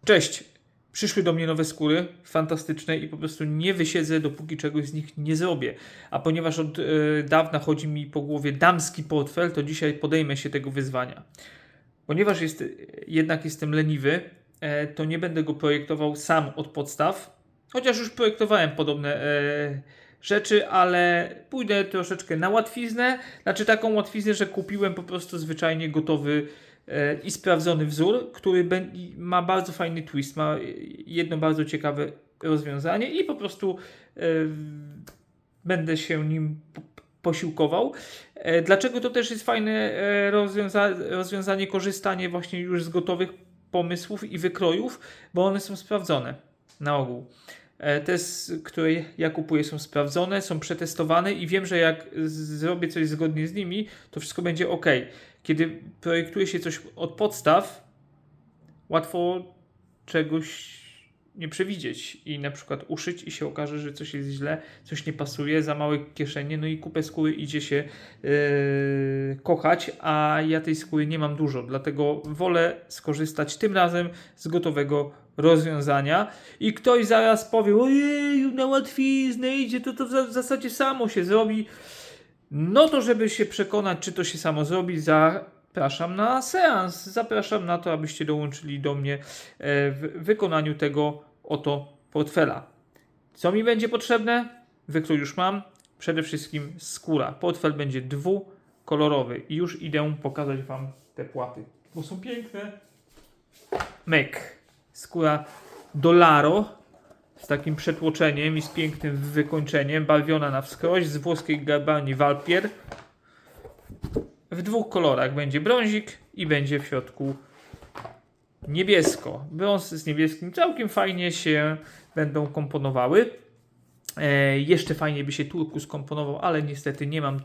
Cześć! Przyszły do mnie nowe skóry, fantastyczne i po prostu nie wysiedzę, dopóki czegoś z nich nie zrobię. A ponieważ od dawna chodzi mi po głowie damski portfel, to dzisiaj podejmę się tego wyzwania. Ponieważ jednak jestem leniwy, to nie będę go projektował sam od podstaw, chociaż już projektowałem podobne rzeczy, ale pójdę troszeczkę na łatwiznę, znaczy taką łatwiznę, że kupiłem po prostu zwyczajnie gotowy i sprawdzony wzór, który ma bardzo fajny twist, ma jedno bardzo ciekawe rozwiązanie i po prostu będę się nim posiłkował. Dlaczego to też jest fajne rozwiązanie, korzystanie właśnie już z gotowych pomysłów i wykrojów, bo one są sprawdzone na ogół. Te, które ja kupuję, są sprawdzone, są przetestowane i wiem, że jak zrobię coś zgodnie z nimi, to wszystko będzie ok. Kiedy projektuje się coś od podstaw, łatwo czegoś nie przewidzieć i na przykład uszyć i się okaże, że coś jest źle, coś nie pasuje, za małe kieszenie, no i kupę skóry idzie się kochać, a ja tej skóry nie mam dużo, dlatego wolę skorzystać tym razem z gotowego rozwiązania i ktoś zaraz powie, ojej, na łatwiznę idzie, to w zasadzie samo się zrobi. No to żeby się przekonać, czy to się samo zrobi, zapraszam na seans. Zapraszam na to, abyście dołączyli do mnie w wykonaniu tego oto portfela. Co mi będzie potrzebne? Wykrój już mam. Przede wszystkim skóra. Portfel będzie dwukolorowy i już idę pokazać Wam te płaty, bo są piękne. Myk. Skóra Dollaro z takim przetłoczeniem i z pięknym wykończeniem, barwiona na wskroś, z włoskiej garbarni Walpier. W dwóch kolorach będzie brązik i będzie w środku niebiesko. Brąz z niebieskim całkiem fajnie się będą komponowały. Jeszcze fajnie by się turkus komponował, ale niestety nie mam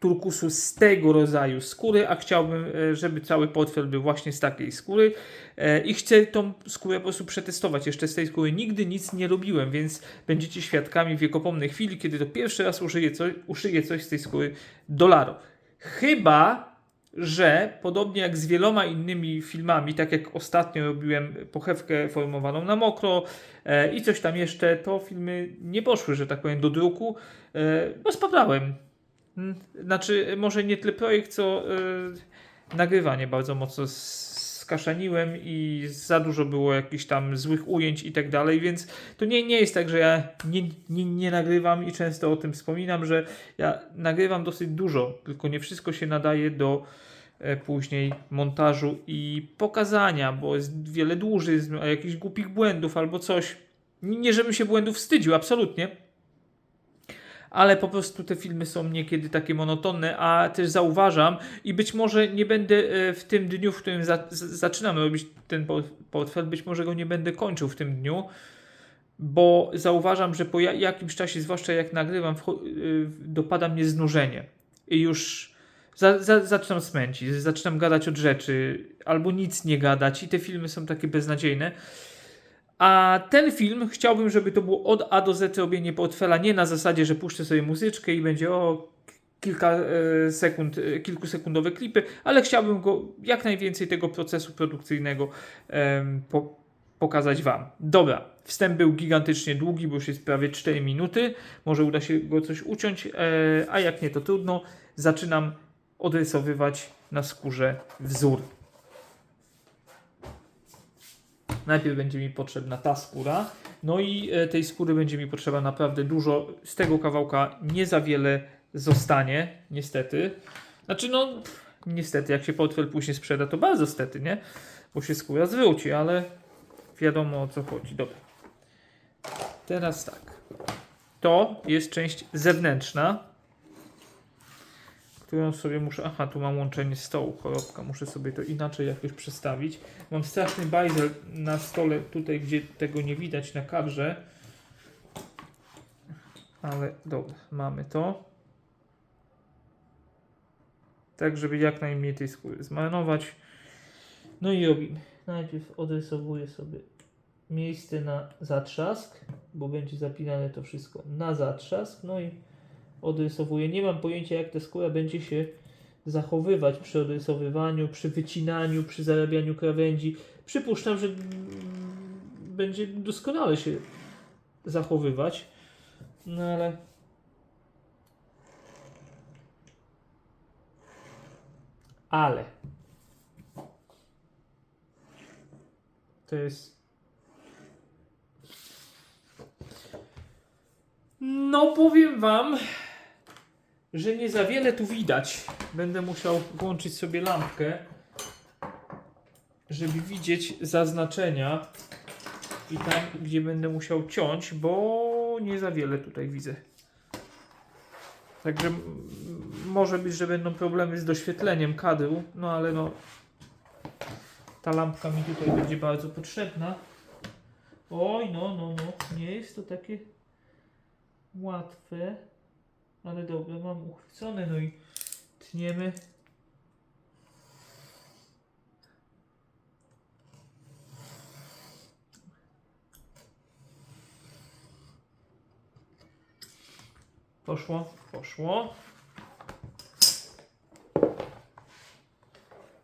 turkusu z tego rodzaju skóry, a chciałbym, żeby cały portfel był właśnie z takiej skóry i chcę tą skórę po prostu przetestować. Jeszcze z tej skóry nigdy nic nie robiłem, więc będziecie świadkami wiekopomnej chwili, kiedy to pierwszy raz uszyję coś z tej skóry Dollaro. Chyba że podobnie jak z wieloma innymi filmami, tak jak ostatnio robiłem pochewkę formowaną na mokro i coś tam jeszcze, to filmy nie poszły, że tak powiem, do druku, bo spadałem. Znaczy, może nie tyle projekt, co nagrywanie bardzo mocno skaszaniłem i za dużo było jakichś tam złych ujęć i tak dalej, więc to nie jest tak, że ja nie nagrywam i często o tym wspominam, że ja nagrywam dosyć dużo, tylko nie wszystko się nadaje do później montażu i pokazania, bo jest wiele dłużyzn, jakichś głupich błędów albo coś. Nie, żebym się błędów wstydził, absolutnie. Ale po prostu te filmy są niekiedy takie monotonne, a też zauważam i być może nie będę w tym dniu, w którym zaczynam robić ten portfel, być może go nie będę kończył w tym dniu, bo zauważam, że po jakimś czasie, zwłaszcza jak nagrywam, dopada mnie znużenie i już zaczynam smęcić, zaczynam gadać od rzeczy albo nic nie gadać i te filmy są takie beznadziejne. A ten film chciałbym, żeby to było od A do Z robienie portfela, nie na zasadzie, że puszczę sobie muzyczkę i będzie kilkusekundowe klipy, ale chciałbym go jak najwięcej tego procesu produkcyjnego pokazać Wam. Dobra, wstęp był gigantycznie długi, bo już jest prawie 4 minuty, może uda się go coś uciąć, a jak nie to trudno. Zaczynam odrysowywać na skórze wzór. Najpierw będzie mi potrzebna ta skóra, no i tej skóry będzie mi potrzeba naprawdę dużo. Z tego kawałka nie za wiele zostanie, niestety. Znaczy niestety, jak się portfel później sprzeda, to bardzo stety, nie? Bo się skóra zwróci, ale wiadomo o co chodzi. Dobra. Teraz tak. To jest część zewnętrzna, którą sobie muszę... Aha, tu mam łączenie stołu, chorobka. Muszę sobie to inaczej jakoś przestawić. Mam straszny bajzel na stole, tutaj gdzie tego nie widać na kadrze. Ale dobra, mamy to. Tak, żeby jak najmniej tej skóry zmarnować. No i robimy. Najpierw odrysowuję sobie miejsce na zatrzask, bo będzie zapinane to wszystko na zatrzask. No i odrysowuję. Nie mam pojęcia, jak ta skóra będzie się zachowywać przy odrysowywaniu, przy wycinaniu, przy zarabianiu krawędzi. Przypuszczam, że będzie doskonale się zachowywać. No ale to jest, no powiem wam, że nie za wiele tu widać. Będę musiał włączyć sobie lampkę, żeby widzieć zaznaczenia i tam, gdzie będę musiał ciąć, bo nie za wiele tutaj widzę. Także może być, że będą problemy z doświetleniem kadru, no ale no ta lampka mi tutaj będzie bardzo potrzebna. Oj, no, nie jest to takie łatwe, ale dobra, mam uchwycone, no i tniemy. Poszło.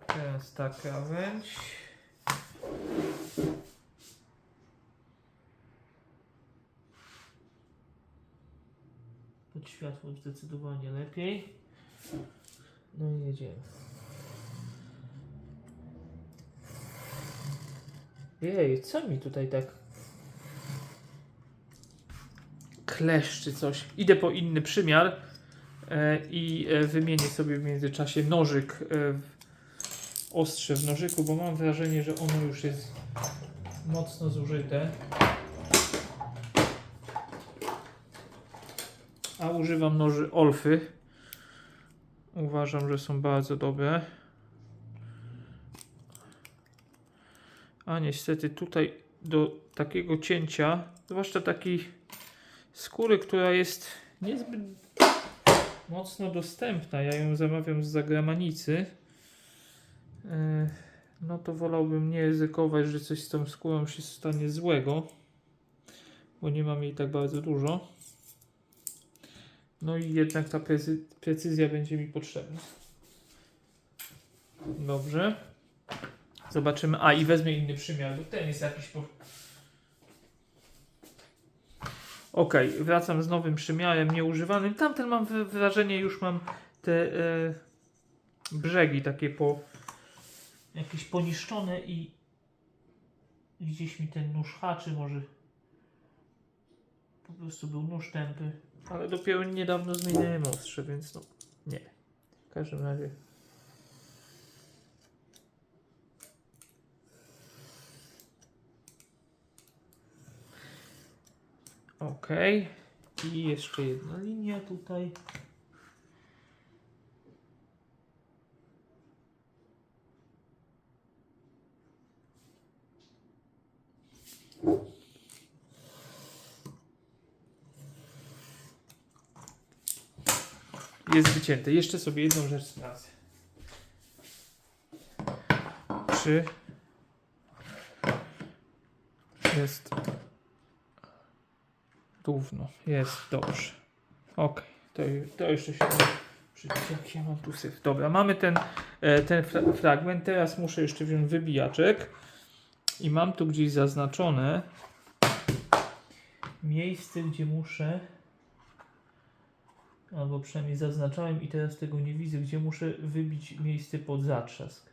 Teraz ta krawędź. Pod światło zdecydowanie lepiej. No i jedziemy. Jej, co mi tutaj tak kleszczy coś. Idę po inny przymiar i wymienię sobie w międzyczasie nożyk, ostrze w nożyku, bo mam wrażenie, że ono już jest mocno zużyte. A używam noży Olfy. Uważam, że są bardzo dobre. A niestety tutaj do takiego cięcia, zwłaszcza takiej skóry, która jest niezbyt mocno dostępna, ja ją zamawiam z zagranicy, no to wolałbym nie ryzykować, że coś z tą skórą się stanie złego, bo nie mam jej tak bardzo dużo. No i jednak ta precyzja będzie mi potrzebna. Dobrze. Zobaczymy. A i wezmę inny przymiar, bo ten jest jakiś Ok, wracam z nowym przymiarem nieużywanym. Tamten mam wrażenie, już mam te brzegi takie jakieś poniszczone i gdzieś mi ten nóż haczy, może po prostu był nóż tępy, ale dopiero niedawno zmieniałem ostrze, więc no nie. W każdym razie ok. I jeszcze jedna linia tutaj. Jest wycięte. Jeszcze sobie jedną rzecz sprawdzę. Czy jest równo? Jest dobrze. Ok, to jeszcze się przyjdzie. Jak ja mam tu syf. Dobra, mamy ten fragment. Teraz muszę jeszcze wziąć wybijaczek i mam tu gdzieś zaznaczone miejsce, gdzie muszę, albo przynajmniej zaznaczałem i teraz tego nie widzę, gdzie muszę wybić miejsce pod zatrzask.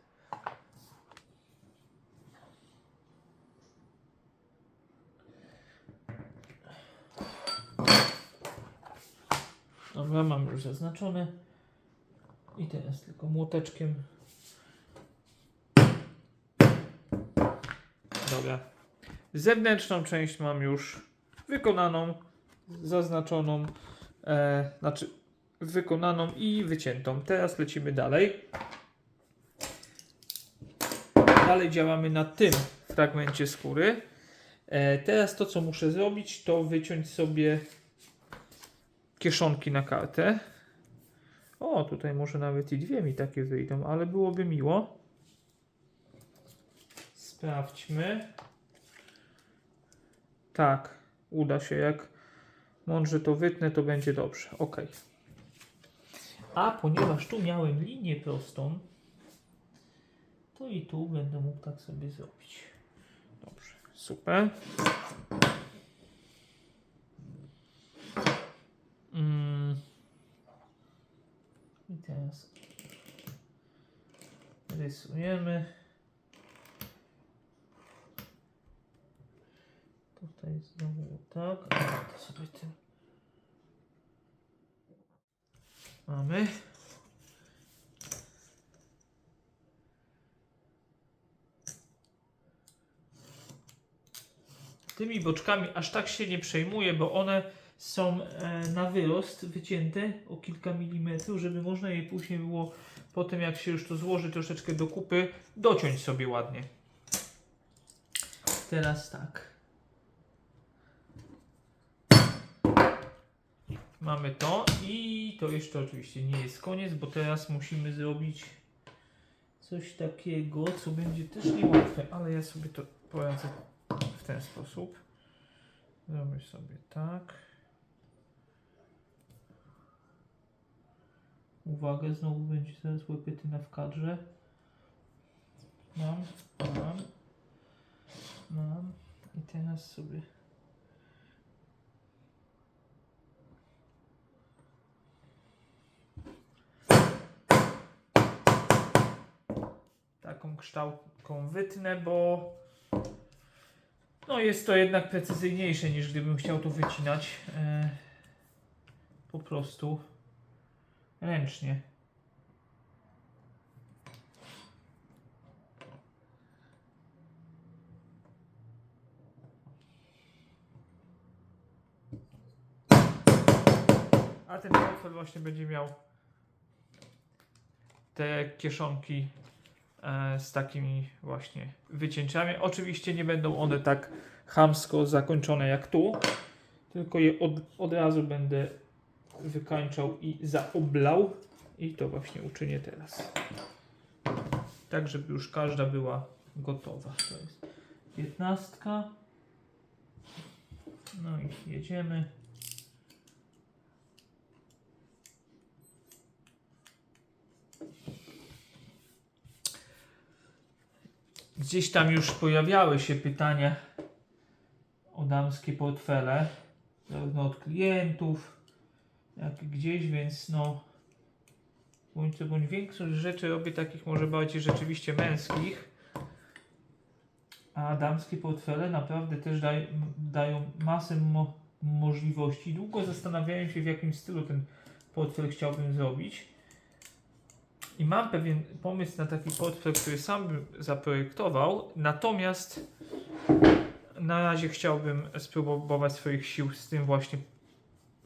Dobra, mam już zaznaczone i teraz tylko młoteczkiem. Dobra. Zewnętrzną część mam już wykonaną, zaznaczoną, znaczy wykonaną i wyciętą. Teraz lecimy dalej. Dalej działamy na tym fragmencie skóry. Teraz to, co muszę zrobić, to wyciąć sobie kieszonki na kartę. O, tutaj może nawet i dwie mi takie wyjdą, ale byłoby miło. Sprawdźmy. Tak, uda się. Jak mądrze to wytnę, to będzie dobrze. Ok. A ponieważ tu miałem linię prostą, to i tu będę mógł tak sobie zrobić. Dobrze, super. I teraz rysujemy. Tutaj znowu tak. A to sobie tym mamy. Tymi boczkami aż tak się nie przejmuję, bo one są na wyrost wycięte o kilka milimetrów, żeby można je później było, potem jak się już to złoży troszeczkę do kupy, dociąć sobie ładnie. Teraz tak. Mamy to i to jeszcze oczywiście nie jest koniec, bo teraz musimy zrobić coś takiego, co będzie też niełatwe, ale ja sobie to poradzę w ten sposób. Zrobię sobie tak. Uwaga, znowu będzie teraz łepetyna w kadrze. Mam. I teraz sobie taką kształtką wytnę, bo no jest to jednak precyzyjniejsze niż gdybym chciał to wycinać po prostu ręcznie. A ten portfel właśnie będzie miał te kieszonki z takimi właśnie wycięciami. Oczywiście nie będą one tak chamsko zakończone jak tu, tylko je od razu będę wykańczał i zaoblał i to właśnie uczynię teraz. Tak, żeby już każda była gotowa. To jest 15. No i jedziemy. Gdzieś tam już pojawiały się pytania o damskie portfele, zarówno od klientów, jak i gdzieś, więc no bądź większość rzeczy robię takich może bardziej rzeczywiście męskich, a damskie portfele naprawdę też dają masę możliwości. Długo zastanawiałem się, w jakim stylu ten portfel chciałbym zrobić. I mam pewien pomysł na taki portfel, który sam bym zaprojektował, natomiast na razie chciałbym spróbować swoich sił z tym właśnie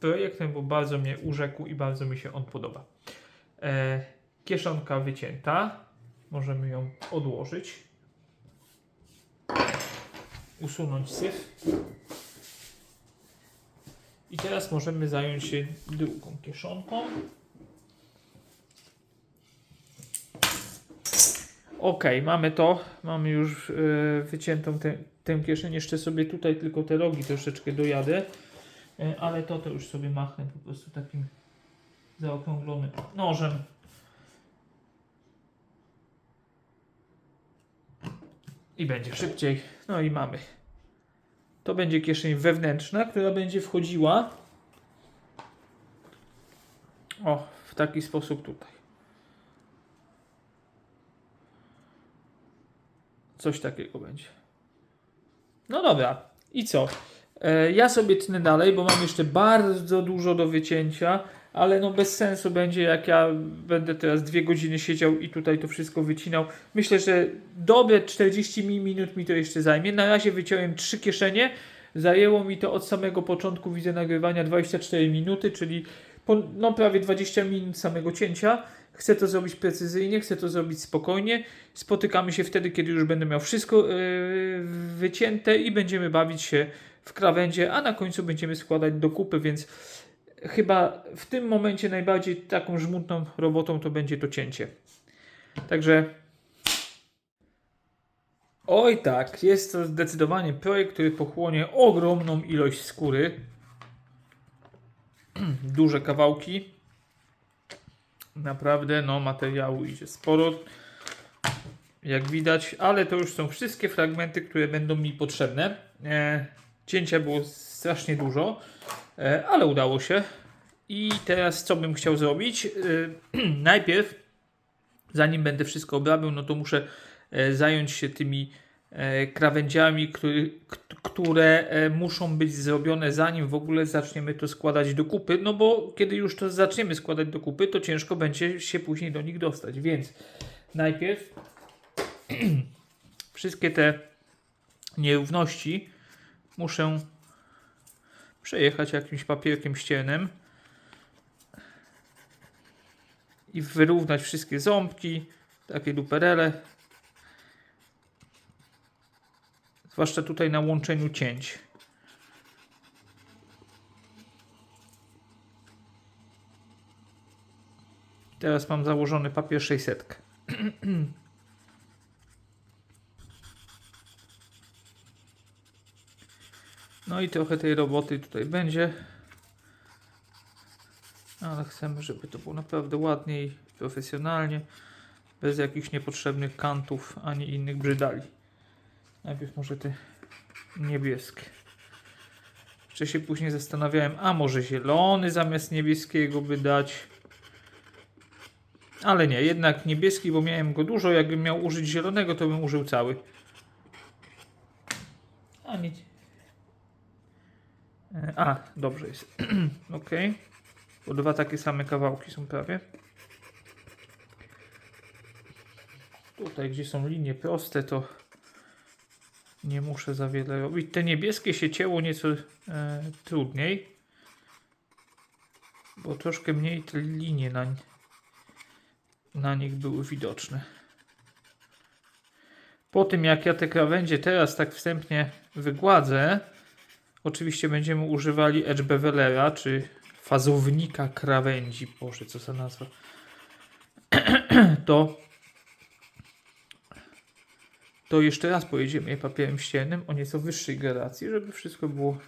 projektem, bo bardzo mnie urzekł i bardzo mi się on podoba. Kieszonka wycięta, możemy ją odłożyć, usunąć syf i teraz możemy zająć się drugą kieszonką. Ok, mamy już wyciętą tę kieszeń, jeszcze sobie tutaj tylko te rogi troszeczkę dojadę, ale to już sobie machnę po prostu takim zaokrąglonym nożem. I będzie szybciej. No i mamy. To będzie kieszeń wewnętrzna, która będzie wchodziła w taki sposób tutaj. Coś takiego będzie. No dobra. I co? Ja sobie tnę dalej, bo mam jeszcze bardzo dużo do wycięcia, ale no bez sensu będzie, jak ja będę teraz 2 godziny siedział i tutaj to wszystko wycinał. Myślę, że dobre 40 minut mi to jeszcze zajmie. Na razie wyciąłem 3 kieszenie. Zajęło mi to od samego początku, widzę, nagrywania 24 minuty, czyli prawie 20 minut samego cięcia. Chcę to zrobić precyzyjnie, chcę to zrobić spokojnie. Spotykamy się wtedy, kiedy już będę miał wszystko wycięte i będziemy bawić się w krawędzie, a na końcu będziemy składać do kupy, więc chyba w tym momencie najbardziej taką żmudną robotą to będzie to cięcie. Także oj tak, jest to zdecydowanie projekt, który pochłonie ogromną ilość skóry. Duże kawałki. Naprawdę, no materiału idzie sporo, jak widać, ale to już są wszystkie fragmenty, które będą mi potrzebne. Cięcia było strasznie dużo, ale udało się. I teraz co bym chciał zrobić? Najpierw, zanim będę wszystko obrabiał, no to muszę zająć się tymi krawędziami, które muszą być zrobione, zanim w ogóle zaczniemy to składać do kupy, no bo kiedy już to zaczniemy składać do kupy, to ciężko będzie się później do nich dostać, więc najpierw wszystkie te nierówności muszę przejechać jakimś papierkiem ściernym i wyrównać wszystkie ząbki, takie duperele. Zwłaszcza tutaj na łączeniu cięć. Teraz mam założony papier 600. No i trochę tej roboty tutaj będzie. Ale chcemy, żeby to było naprawdę ładnie i profesjonalnie. Bez jakichś niepotrzebnych kantów ani innych brzydali. Najpierw może te niebieskie. Jeszcze się później zastanawiałem, a może zielony zamiast niebieskiego by dać. Ale nie, jednak niebieski, bo miałem go dużo. Jakbym miał użyć zielonego, to bym użył cały. A nic. A, dobrze jest. Ok. Bo dwa takie same kawałki są prawie. Tutaj, gdzie są linie proste, to nie muszę za wiele robić. Te niebieskie się cięło nieco trudniej. Bo troszkę mniej te linie na nich były widoczne. Po tym jak ja te krawędzie teraz tak wstępnie wygładzę, oczywiście będziemy używali edge bevelera, czy fazownika krawędzi. Boże, co za nazwa. To jeszcze raz pojedziemy je papierem ściernym o nieco wyższej gradacji, żeby wszystko było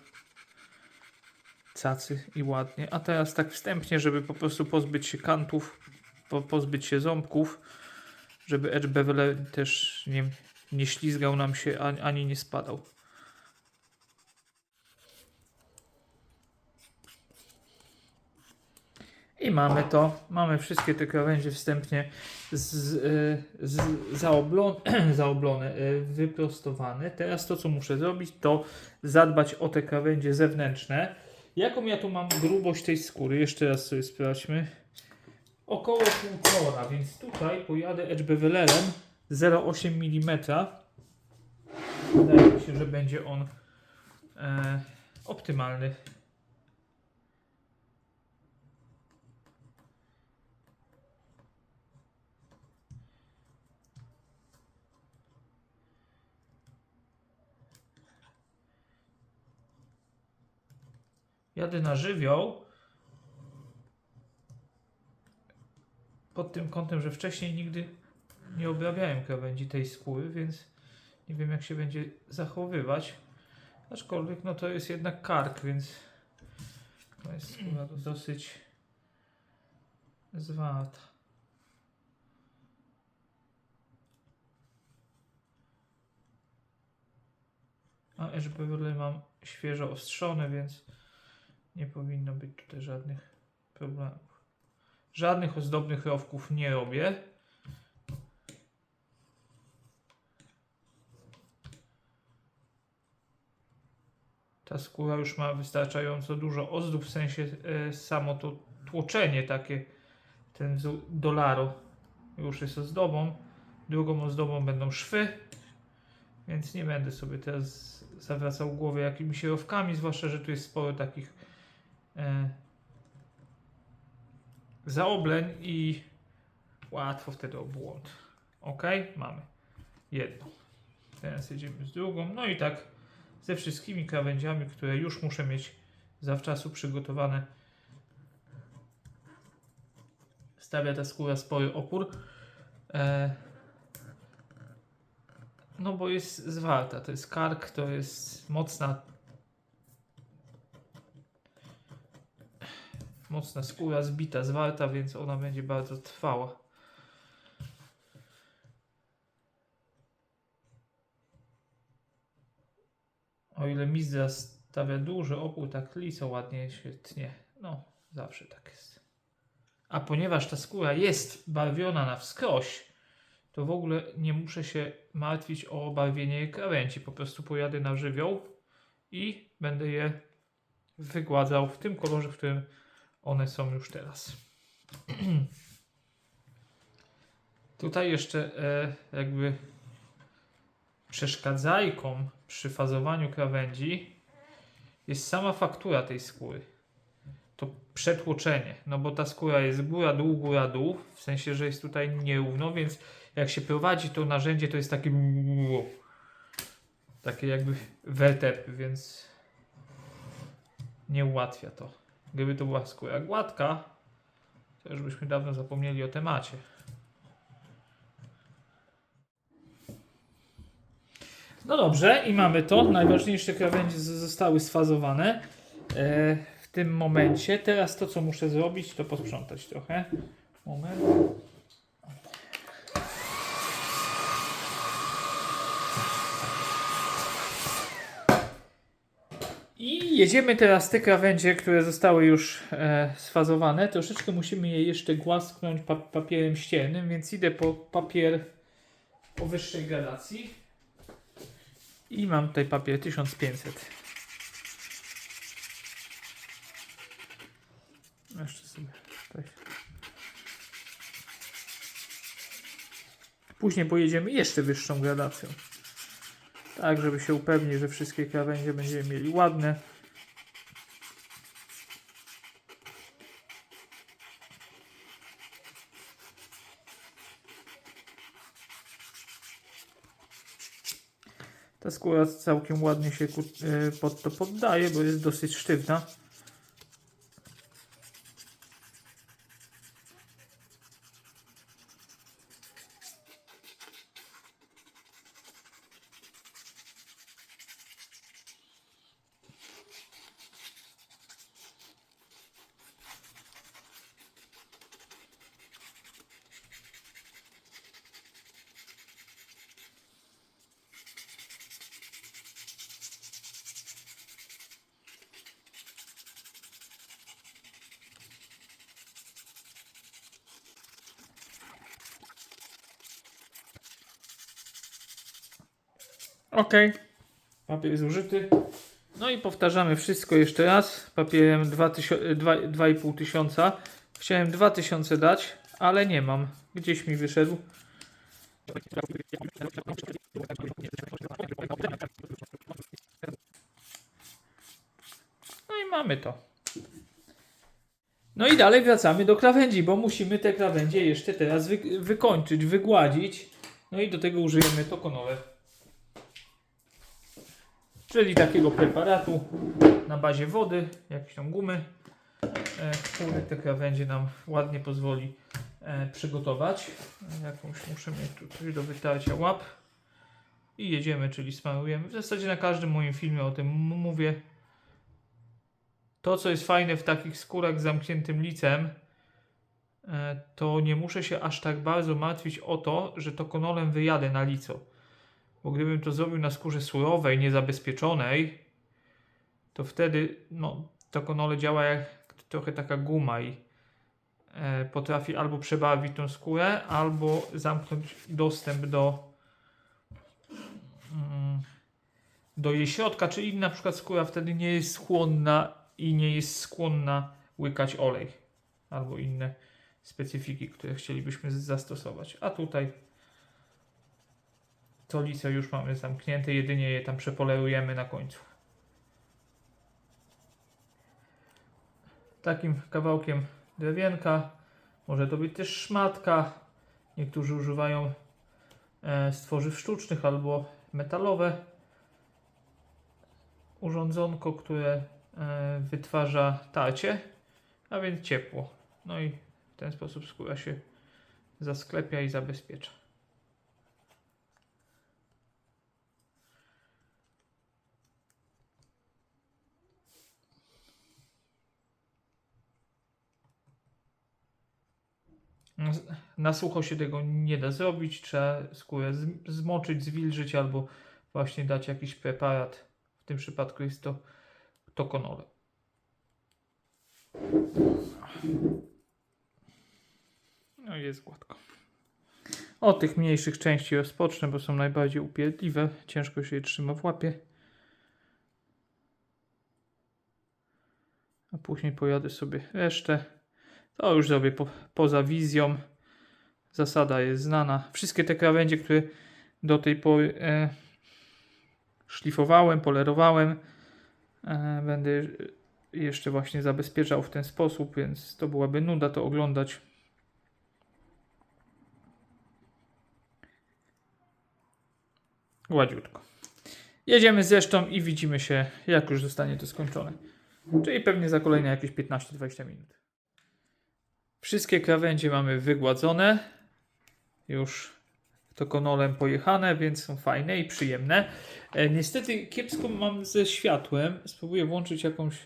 cacy i ładnie. A teraz tak wstępnie, żeby po prostu pozbyć się kantów, pozbyć się ząbków, żeby edge beveler też nie ślizgał nam się ani nie spadał. I mamy to. Mamy wszystkie te krawędzie wstępnie zaoblone, wyprostowane. Teraz to, co muszę zrobić, to zadbać o te krawędzie zewnętrzne. Jaką ja tu mam grubość tej skóry? Jeszcze raz sobie sprawdźmy. Około 1,5, więc tutaj pojadę edge bevelerem 0,8 mm. Wydaje mi się, że będzie on optymalny. Jadę na żywioł pod tym kątem, że wcześniej nigdy nie obrabiałem krawędzi tej skóry, więc nie wiem jak się będzie zachowywać. Aczkolwiek no to jest jednak kark, więc to jest skóra dosyć zwarta. A edge beveler mam świeżo ostrzone, więc nie powinno być tutaj żadnych problemów. Żadnych ozdobnych rowków nie robię. Ta skóra już ma wystarczająco dużo ozdób, w sensie samo to tłoczenie takie, ten wzór dolaro już jest ozdobą. Drugą ozdobą będą szwy, więc nie będę sobie teraz zawracał głowy jakimiś rowkami, zwłaszcza, że tu jest sporo takich zaobleń i łatwo wtedy o błąd. Ok, mamy jedną. Teraz jedziemy z drugą. No i tak ze wszystkimi krawędziami, które już muszę mieć zawczasu przygotowane. Stawia ta skóra spory opór. No bo jest zwarta. To jest kark, to mocna skóra, zbita, zwarta, więc ona będzie bardzo trwała. O ile Mizdra stawia duży opór, tak Liso ładnie się tnie. No, zawsze tak jest. A ponieważ ta skóra jest barwiona na wskroś, to w ogóle nie muszę się martwić o barwienie krawędzi. Po prostu pojadę na żywioł i będę je wygładzał w tym kolorze, w którym one są już teraz. Tutaj jeszcze jakby przeszkadzajką przy fazowaniu krawędzi jest sama faktura tej skóry. To przetłoczenie, no bo ta skóra jest góra, dół, w sensie, że jest tutaj nierówno, więc jak się prowadzi to narzędzie, to jest takie jakby wertepy, więc nie ułatwia to. Gdyby to była skóra gładka, to już byśmy dawno zapomnieli o temacie. No dobrze, i mamy to. Najważniejsze krawędzie zostały sfazowane w tym momencie. Teraz to, co muszę zrobić, to posprzątać trochę. Moment. I jedziemy teraz te krawędzie, które zostały już sfazowane. Troszeczkę musimy je jeszcze głasknąć papierem ściernym, więc idę po papier o wyższej gradacji. I mam tutaj papier 1500. Jeszcze sobie tutaj. Później pojedziemy jeszcze wyższą gradacją. Tak, żeby się upewnić, że wszystkie krawędzie będziemy mieli ładne. Ta skóra całkiem ładnie się pod to poddaje, bo jest dosyć sztywna. Ok, papier zużyty. No i powtarzamy wszystko jeszcze raz. Papierem 2500. Chciałem 2000 dać, ale nie mam. Gdzieś mi wyszedł. No i mamy to. No i dalej wracamy do krawędzi, bo musimy te krawędzie jeszcze teraz wykończyć, wygładzić. No i do tego użyjemy tokonowe. Czyli takiego preparatu na bazie wody, jakieś tam gumy, który te krawędzie nam ładnie pozwoli przygotować. Jakąś muszę mieć tutaj do wytarcia łap. I jedziemy, czyli smarujemy. W zasadzie na każdym moim filmie o tym mówię. To, co jest fajne w takich skórach z zamkniętym licem, to nie muszę się aż tak bardzo martwić o to, że tokonolem wyjadę na lico. Bo gdybym to zrobił na skórze surowej, niezabezpieczonej, to wtedy tokonole działa jak trochę taka guma i potrafi albo przebarwić tą skórę, albo zamknąć dostęp do jej środka, czyli na przykład skóra wtedy nie jest chłonna i nie jest skłonna łykać olej albo inne specyfiki, które chcielibyśmy zastosować. A tutaj to lice już mamy zamknięte, jedynie je tam przepolerujemy na końcu. Takim kawałkiem drewienka, może to być też szmatka. Niektórzy używają z tworzyw sztucznych albo metalowe urządzonko, które wytwarza tarcie, a więc ciepło. No i w ten sposób skóra się zasklepia i zabezpiecza. Na sucho się tego nie da zrobić, trzeba skórę zmoczyć, zwilżyć albo właśnie dać jakiś preparat. W tym przypadku jest to Tokonole. No i jest gładko. Od tych mniejszych części rozpocznę, bo są najbardziej upierdliwe. Ciężko się je trzyma w łapie. A później pojadę sobie resztę. To już zrobię poza wizją. Zasada jest znana. Wszystkie te krawędzie, które do tej pory szlifowałem, polerowałem, będę jeszcze właśnie zabezpieczał w ten sposób, więc to byłaby nuda to oglądać. Gładziutko. Jedziemy z resztą i widzimy się, jak już zostanie to skończone. Czyli pewnie za kolejne jakieś 15-20 minut. Wszystkie krawędzie mamy wygładzone. Już Tokonolem pojechane, więc są fajne i przyjemne. Niestety kiepsko mam ze światłem. Spróbuję włączyć jakąś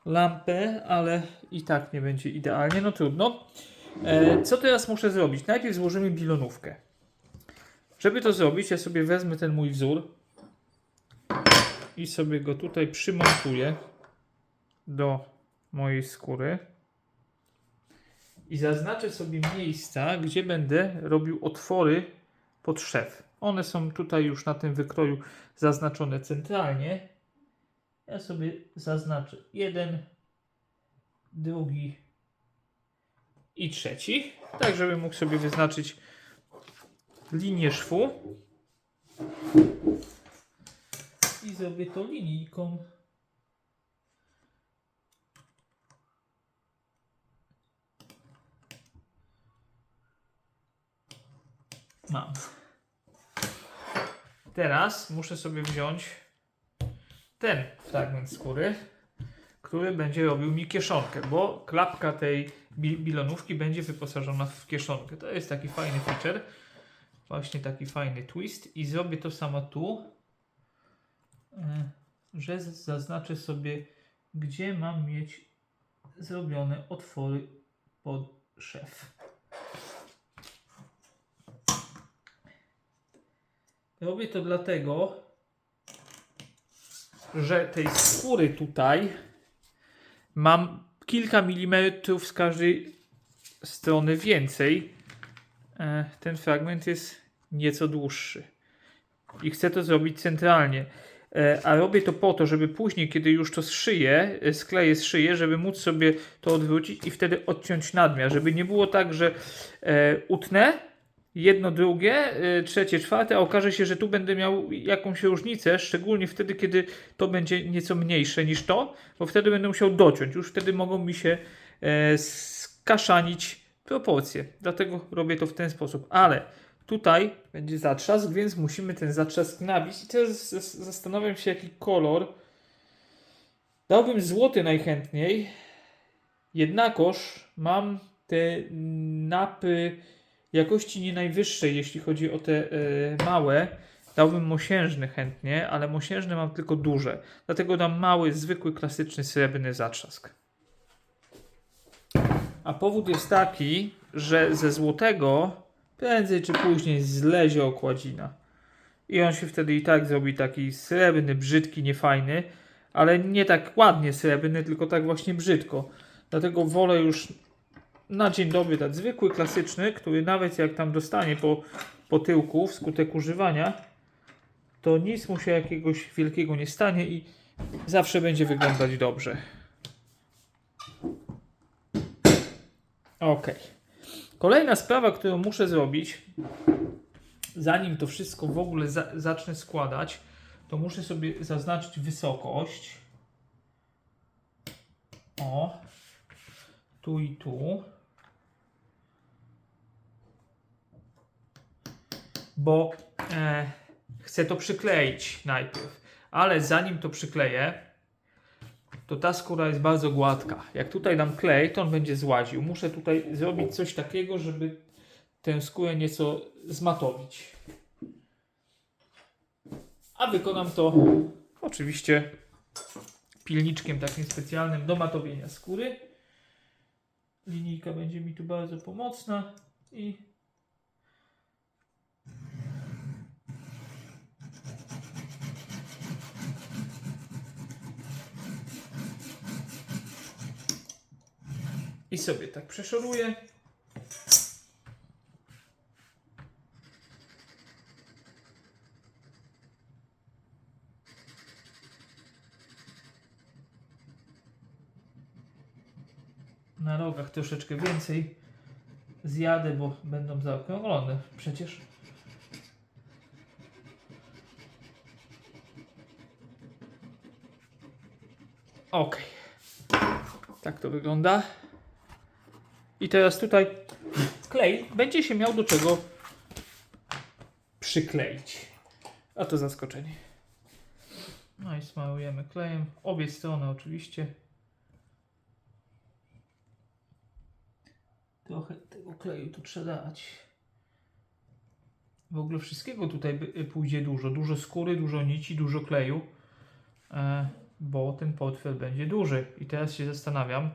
lampę, ale i tak nie będzie idealnie. No trudno. Co teraz muszę zrobić? Najpierw złożymy bilonówkę. Żeby to zrobić, ja sobie wezmę ten mój wzór i sobie go tutaj przymontuję do mojej skóry i zaznaczę sobie miejsca, gdzie będę robił otwory pod szef. One są tutaj już na tym wykroju zaznaczone centralnie. Ja sobie zaznaczę jeden, drugi i trzeci, tak żeby mógł sobie wyznaczyć linię szwu i zrobię to linijką. Mam. Teraz muszę sobie wziąć ten fragment skóry, który będzie robił mi kieszonkę, bo klapka tej bilonówki będzie wyposażona w kieszonkę. To jest taki fajny feature, właśnie taki fajny twist i zrobię to samo tu, że zaznaczę sobie, gdzie mam mieć zrobione otwory pod szef. Robię to dlatego, że tej skóry tutaj mam kilka milimetrów z każdej strony więcej. Ten fragment jest nieco dłuższy. I chcę to zrobić centralnie. A robię to po to, żeby później, kiedy już to skleję szyję, żeby móc sobie to odwrócić i wtedy odciąć nadmiar. Żeby nie było tak, że utnę jedno, drugie, trzecie, czwarte, a okaże się, że tu będę miał jakąś różnicę, szczególnie wtedy, kiedy to będzie nieco mniejsze niż to, bo wtedy będę musiał dociąć. Już wtedy mogą mi się skaszanić proporcje. Dlatego robię to w ten sposób. Ale tutaj będzie zatrzask, więc musimy ten zatrzask nabić. I teraz zastanawiam się, jaki kolor. Dałbym złoty najchętniej. Jednakoż mam te napy jakości nie najwyższej, jeśli chodzi o te małe. Dałbym mosiężny chętnie, ale mosiężne mam tylko duże. Dlatego dam mały, zwykły, klasyczny, srebrny zatrzask. A powód jest taki, że ze złotego prędzej czy później zlezie okładzina. I on się wtedy i tak zrobi taki srebrny, brzydki, niefajny, ale nie tak ładnie srebrny, tylko tak właśnie brzydko. Dlatego wolę już na dzień dobry dać zwykły, klasyczny, który nawet jak tam dostanie po tyłku wskutek używania, to nic mu się jakiegoś wielkiego nie stanie i zawsze będzie wyglądać dobrze. Ok. Kolejna sprawa, którą muszę zrobić, zanim to wszystko w ogóle zacznę składać, to muszę sobie zaznaczyć wysokość. O. Tu i tu. Bo chcę to przykleić najpierw. Ale zanim to przykleję, to ta skóra jest bardzo gładka. Jak tutaj dam klej, to on będzie złaził. Muszę tutaj zrobić coś takiego, żeby tę skórę nieco zmatowić. A wykonam to oczywiście pilniczkiem takim specjalnym do matowienia skóry. linijka będzie mi tu bardzo pomocna i sobie tak przeszoruję. Na rogach troszeczkę więcej zjadę, bo będą zaokrąglone przecież. Ok. Tak to wygląda. I teraz tutaj klej będzie się miał do czego przykleić. A to zaskoczenie. No i smarujemy klejem. Obie strony oczywiście. Trochę tego kleju tu trzeba dać. W ogóle wszystkiego tutaj pójdzie dużo. Dużo skóry, dużo nici, dużo kleju. Bo ten portfel będzie duży. I teraz się zastanawiam.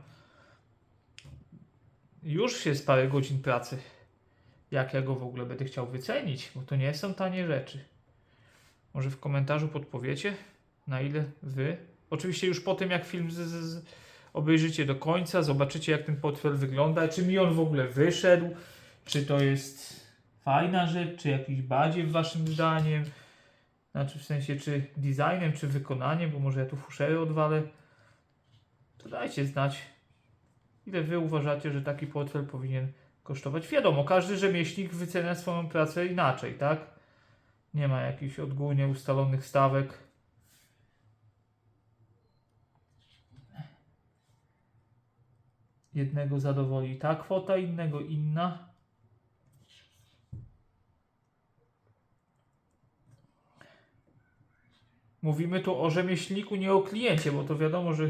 Już jest parę godzin pracy. Jak ja go w ogóle będę chciał wycenić. Bo to nie są tanie rzeczy. Może w komentarzu podpowiecie, na ile wy. Oczywiście już po tym, jak film obejrzycie do końca, zobaczycie, jak ten portfel wygląda, czy mi on w ogóle wyszedł, czy to jest fajna rzecz, czy jakiś badziew waszym zdaniem, znaczy w sensie, czy designem, czy wykonaniem, bo może ja tu fuszery odwalę. To dajcie znać, ile wy uważacie, że taki portfel powinien kosztować. Wiadomo, każdy rzemieślnik wycenia swoją pracę inaczej, tak? Nie ma jakichś odgórnie ustalonych stawek. Jednego zadowoli ta kwota, innego inna. Mówimy tu o rzemieślniku, nie o kliencie, bo to wiadomo, że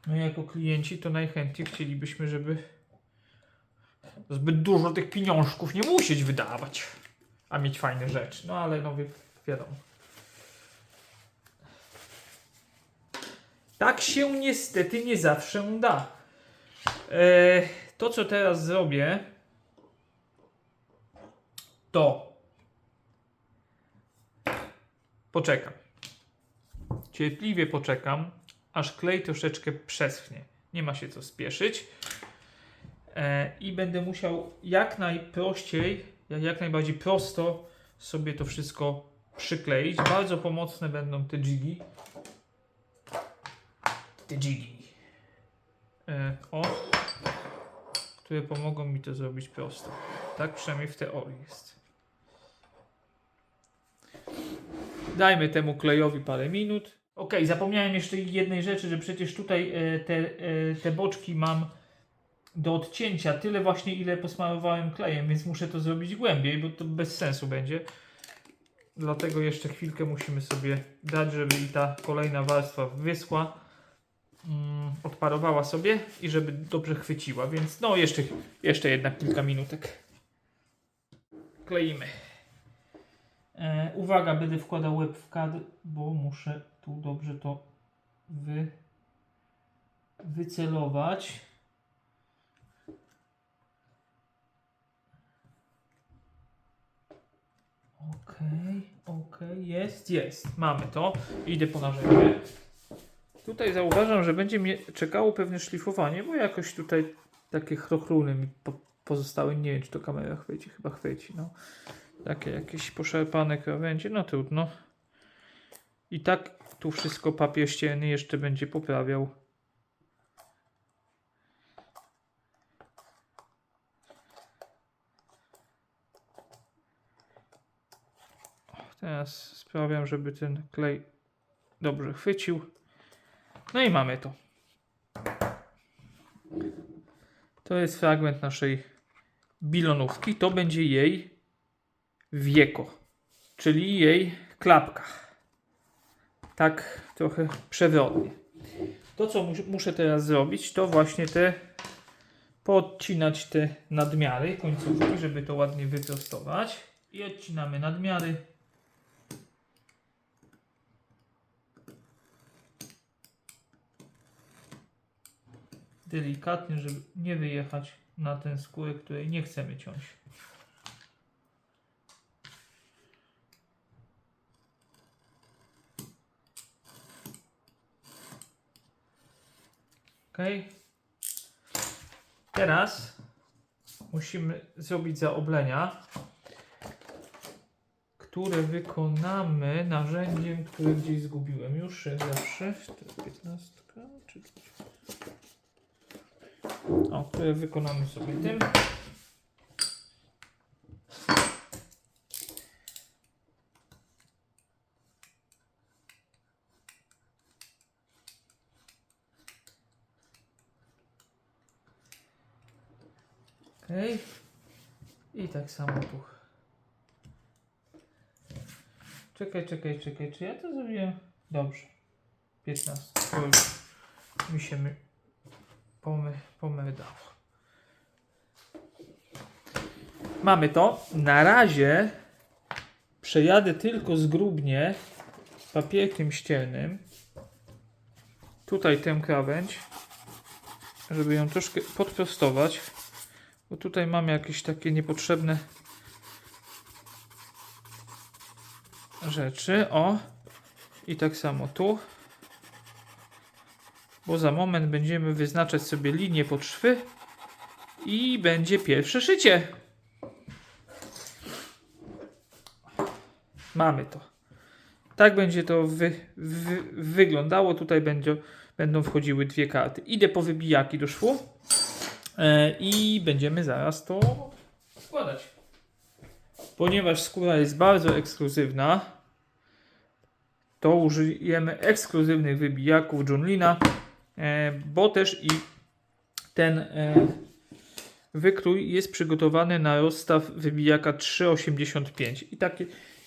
my jako klienci to najchętniej chcielibyśmy, żeby zbyt dużo tych pieniążków nie musieć wydawać, a mieć fajne rzeczy. No ale no wiadomo. Tak się niestety nie zawsze da. To, co teraz zrobię, to poczekam. Cierpliwie poczekam, aż klej troszeczkę przeschnie. Nie ma się co spieszyć. I będę musiał jak najprościej, jak najbardziej prosto sobie to wszystko przykleić. Bardzo pomocne będą te dżigi. Które pomogą mi to zrobić prosto. Tak przynajmniej w teorii jest. Dajmy temu klejowi parę minut. Ok, zapomniałem jeszcze jednej rzeczy, że przecież tutaj te boczki mam do odcięcia tyle właśnie, ile posmarowałem klejem, więc muszę to zrobić głębiej, bo to bez sensu będzie. Dlatego jeszcze chwilkę musimy sobie dać, żeby i ta kolejna warstwa wyschła, odparowała sobie i żeby dobrze chwyciła, więc no jeszcze jednak kilka minutek. Kleimy. Uwaga, będę wkładał łeb w kadr, bo muszę tu dobrze to wycelować. Okej, jest. Mamy to. Idę po narzędzie. Tutaj zauważam, że będzie mnie czekało pewne szlifowanie, bo jakoś tutaj takie chrochluny mi pozostały. Nie wiem, czy to kamera chwyci, chyba chwyci. No. Takie jakieś poszarpane krawędzie, no trudno. I tak tu wszystko papier ścienny jeszcze będzie poprawiał. Teraz sprawiam, żeby ten klej dobrze chwycił. No i mamy to. To jest fragment naszej bilonówki. To będzie jej wieko, czyli jej klapka. Tak trochę przewrotnie. To, co muszę teraz zrobić, to właśnie podcinać te nadmiary, końcówki, żeby to ładnie wyprostować. I odcinamy nadmiary. delikatnie, żeby nie wyjechać na tę skórę, której nie chcemy ciąć. Ok. Teraz musimy zrobić zaoblenia, które wykonamy narzędziem, które gdzieś zgubiłem już, jak zawsze. To jest 15, czy o, które wykonamy sobie tym. Ok. I tak samo tu. Czekaj, czy ja to zrobiłem? Dobrze. 15. To już mi się pomyliło. Mamy to. Na razie przejadę tylko zgrubnie papierkiem ścielnym. Tutaj tę krawędź, żeby ją troszkę podprostować, bo tutaj mamy jakieś takie niepotrzebne rzeczy. O! I tak samo tu. Bo za moment będziemy wyznaczać sobie linię pod szwy i będzie pierwsze szycie. Mamy to. Tak będzie to wyglądało. Tutaj będą wchodziły dwie karty. Idę po wybijaki do szwu i będziemy zaraz to składać. Ponieważ skóra jest bardzo ekskluzywna, to użyjemy ekskluzywnych wybijaków Junlina, bo też i ten wykrój jest przygotowany na rozstaw wybijaka 3,85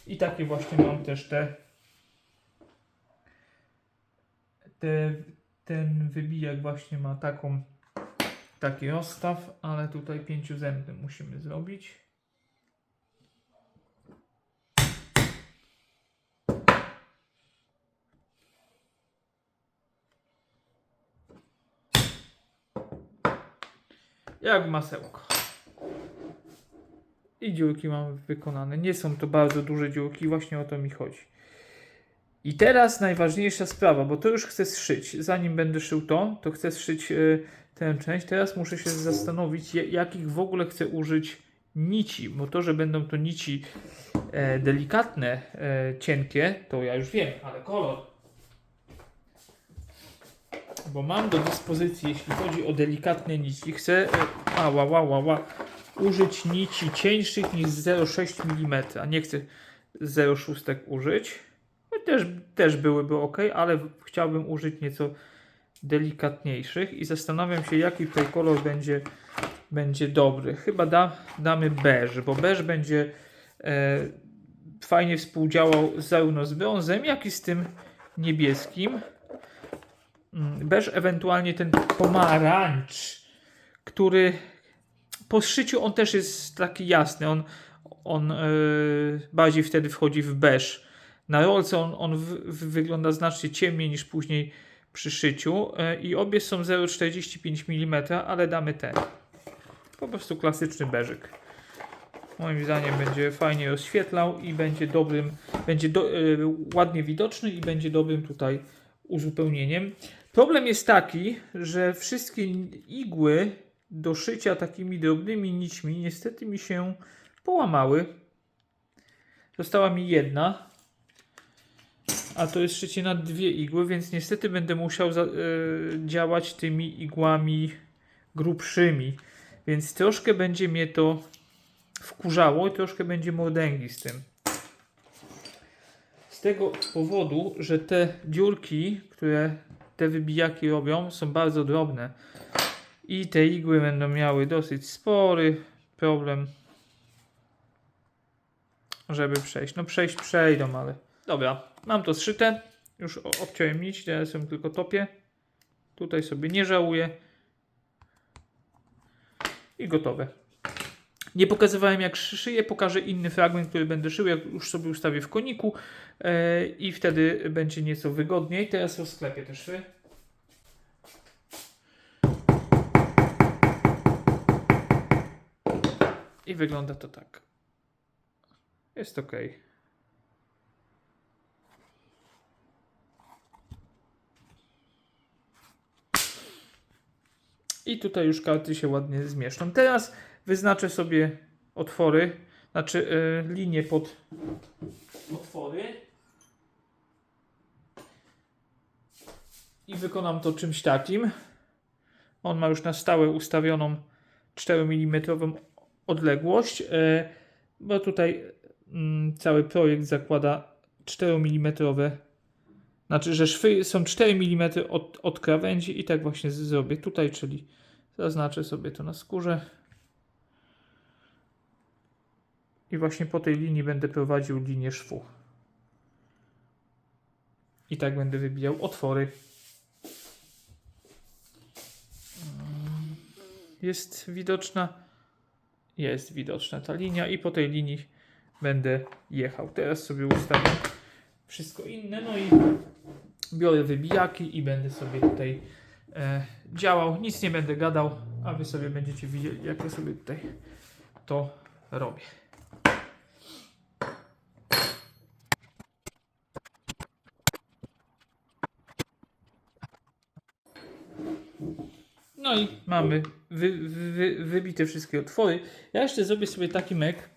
i takie właśnie mam też ten wybijak właśnie ma taki rozstaw, ale tutaj 5-zębny musimy zrobić. Jak masełko. I dziurki mam wykonane. Nie są to bardzo duże dziurki, właśnie o to mi chodzi. I teraz najważniejsza sprawa, bo to już chcę zszyć. Zanim będę szył to chcę zszyć tę część. Teraz muszę się zastanowić, jakich w ogóle chcę użyć nici, bo to, że będą to nici delikatne, cienkie, to ja już wiem, ale kolor. Bo mam do dyspozycji, jeśli chodzi o delikatne nici, chcę użyć nici cieńszych niż 0,6 mm, a nie chcę 0,6 użyć. Też byłyby ok, ale chciałbym użyć nieco delikatniejszych i zastanawiam się, jaki tutaj kolor będzie dobry. Chyba damy beż, bo beż będzie fajnie współdziałał zarówno z brązem, jak i z tym niebieskim. Beż, ewentualnie ten pomarańcz, który po zszyciu on też jest taki jasny, on bardziej wtedy wchodzi w beż. Na rolce on wygląda znacznie ciemniej niż później przy szyciu i obie są 0,45 mm, ale damy ten. Po prostu klasyczny beżyk. Moim zdaniem będzie fajnie rozświetlał i będzie ładnie widoczny i będzie dobrym tutaj uzupełnieniem. Problem jest taki, że wszystkie igły do szycia takimi drobnymi nićmi niestety mi się połamały. Została mi jedna, a to jest szycie na 2 igły, więc niestety będę musiał działać tymi igłami grubszymi, więc troszkę będzie mnie to wkurzało i troszkę będzie mordęgi z tym. Z tego powodu, że te dziurki, które te wybijaki robią, są bardzo drobne i te igły będą miały dosyć spory problem, żeby przejść. No przejdą, ale dobra, mam to zszyte, już obciąłem nić, teraz ją tylko topię, tutaj sobie nie żałuję i gotowe. Nie pokazywałem, jak szyję, pokażę inny fragment, który będę szył, jak już sobie ustawię w koniku i wtedy będzie nieco wygodniej. Teraz rozklepię te szwy. I wygląda to tak. Jest ok. I tutaj już karty się ładnie zmieszczą. Teraz wyznaczę sobie otwory, znaczy linie pod otwory. I wykonam to czymś takim. On ma już na stałe ustawioną 4 mm odległość, bo tutaj cały projekt zakłada 4 mm, znaczy, że szwy są 4 mm od krawędzi i tak właśnie zrobię tutaj, czyli zaznaczę sobie to na skórze. I właśnie po tej linii będę prowadził linię szwu. I tak będę wybijał otwory. Jest widoczna? Jest widoczna ta linia i po tej linii będę jechał. Teraz sobie ustawię wszystko inne, no i biorę wybijaki i będę sobie tutaj działał. Nic nie będę gadał, a wy sobie będziecie widzieli, jak ja sobie tutaj to robię. No i mamy wybite wszystkie otwory. Ja jeszcze zrobię sobie taki mek,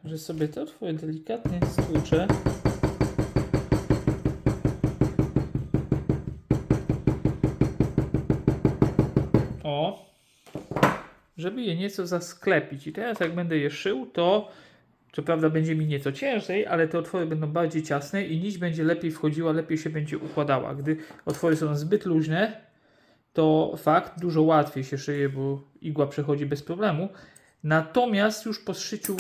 że sobie te otwory delikatnie stłuczę. O, żeby je nieco zasklepić. I teraz jak będę je szył, to co prawda będzie mi nieco ciężej, ale te otwory będą bardziej ciasne i nić będzie lepiej wchodziła, lepiej się będzie układała. Gdy otwory są zbyt luźne, to fakt, dużo łatwiej się szyje, bo igła przechodzi bez problemu. Natomiast już po zszyciu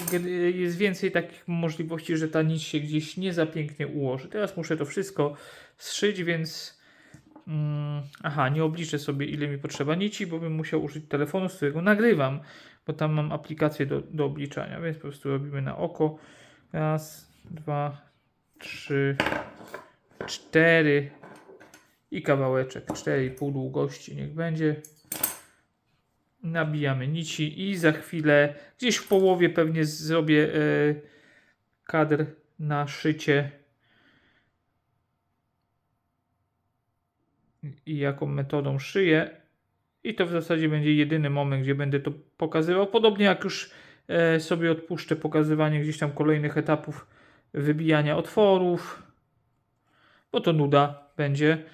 jest więcej takich możliwości, że ta nić się gdzieś nie za pięknie ułoży. Teraz muszę to wszystko zszyć, więc nie obliczę sobie, ile mi potrzeba nici, bo bym musiał użyć telefonu, z którego nagrywam, bo tam mam aplikację do obliczania, więc po prostu robimy na oko. Raz, 2, 3, 4 i kawałeczek, 4,5 długości niech będzie. Nabijamy nici i za chwilę, gdzieś w połowie pewnie zrobię kadr na szycie i jaką metodą szyję. I to w zasadzie będzie jedyny moment, gdzie będę to pokazywał. Podobnie jak już sobie odpuszczę pokazywanie gdzieś tam kolejnych etapów wybijania otworów, bo to nuda będzie.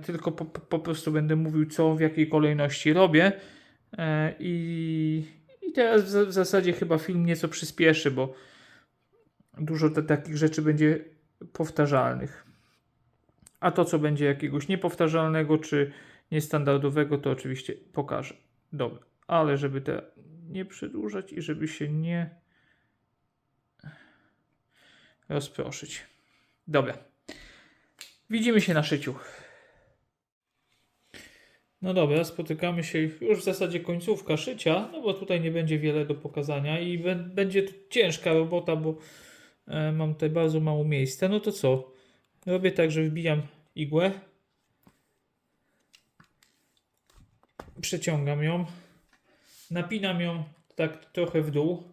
Tylko po prostu będę mówił, co w jakiej kolejności robię. I teraz w zasadzie chyba film nieco przyspieszy, bo dużo takich rzeczy będzie powtarzalnych. A to, co będzie jakiegoś niepowtarzalnego czy niestandardowego, to oczywiście pokażę. Dobra, ale żeby te nie przedłużać i żeby się nie rozproszyć. Dobra. Widzimy się na szyciu. No dobra, spotykamy się już w zasadzie końcówka szycia, no bo tutaj nie będzie wiele do pokazania i będzie to ciężka robota, bo mam tutaj bardzo mało miejsca. No to co? Robię tak, że wbijam igłę, przeciągam ją, napinam ją tak trochę w dół.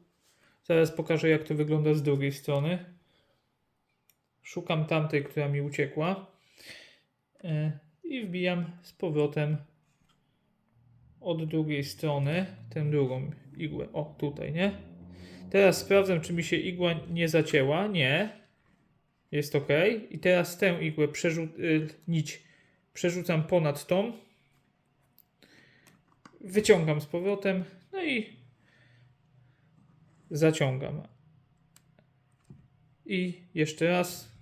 Zaraz pokażę, jak to wygląda z drugiej strony. Szukam tamtej, która mi uciekła i wbijam z powrotem od drugiej strony tę drugą igłę. O, tutaj, nie? Teraz sprawdzam, czy mi się igła nie zacięła. Nie. Jest ok. I teraz tę igłę nić przerzucam ponad tą. Wyciągam z powrotem. No i zaciągam. I jeszcze raz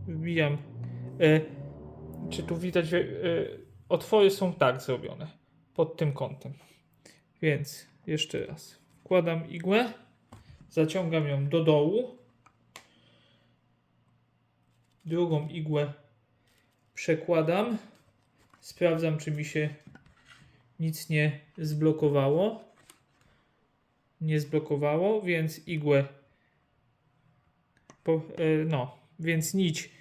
wbijam. Czy tu widać? Otwory są tak zrobione. Pod tym kątem. Więc jeszcze raz. Wkładam igłę. Zaciągam ją do dołu. Drugą igłę przekładam. Sprawdzam, czy mi się nic nie zblokowało. Nie zblokowało, więc igłę więc nić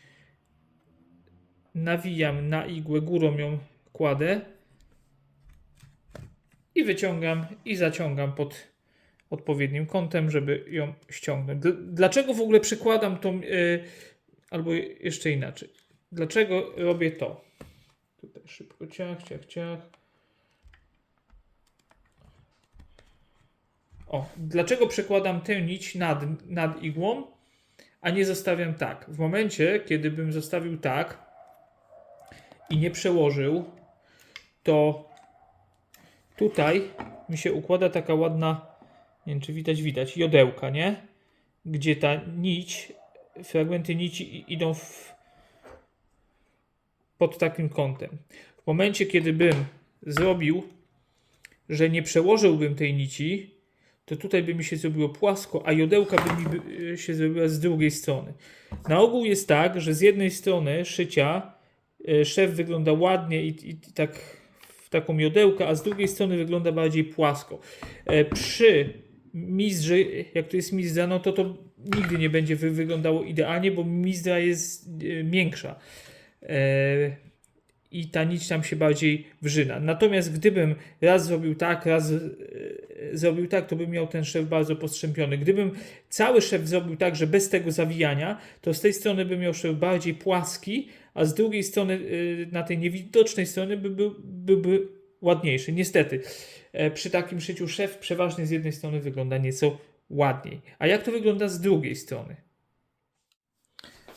nawijam na igłę, górą ją kładę. i wyciągam i zaciągam pod odpowiednim kątem, żeby ją ściągnąć. Dlaczego w ogóle przykładam tą, albo jeszcze inaczej, dlaczego robię to? Tutaj szybko ciach, ciach, ciach. O, dlaczego przekładam tę nić nad igłą, a nie zostawiam tak? W momencie, kiedy bym zostawił tak i nie przełożył, to tutaj mi się układa taka ładna, nie wiem czy widać, jodełka, nie? Gdzie ta nić, fragmenty nici idą pod takim kątem. W momencie, kiedy bym zrobił, że nie przełożyłbym tej nici, to tutaj by mi się zrobiło płasko, a jodełka by mi się zrobiła z drugiej strony. Na ogół jest tak, że z jednej strony szycia szef wygląda ładnie i tak w taką jodełkę, a z drugiej strony wygląda bardziej płasko. Przy mizdrzy, jak to jest mizdra, no to nigdy nie będzie wyglądało idealnie, bo mizdra jest miększa. I ta nić tam się bardziej wrzyna. Natomiast gdybym raz zrobił tak, raz zrobił tak, to bym miał ten szef bardzo postrzępiony. Gdybym cały szef zrobił tak, że bez tego zawijania, to z tej strony bym miał szef bardziej płaski, a z drugiej strony, na tej niewidocznej stronie byłby ładniejszy. Niestety, przy takim szyciu szef przeważnie z jednej strony wygląda nieco ładniej. A jak to wygląda z drugiej strony?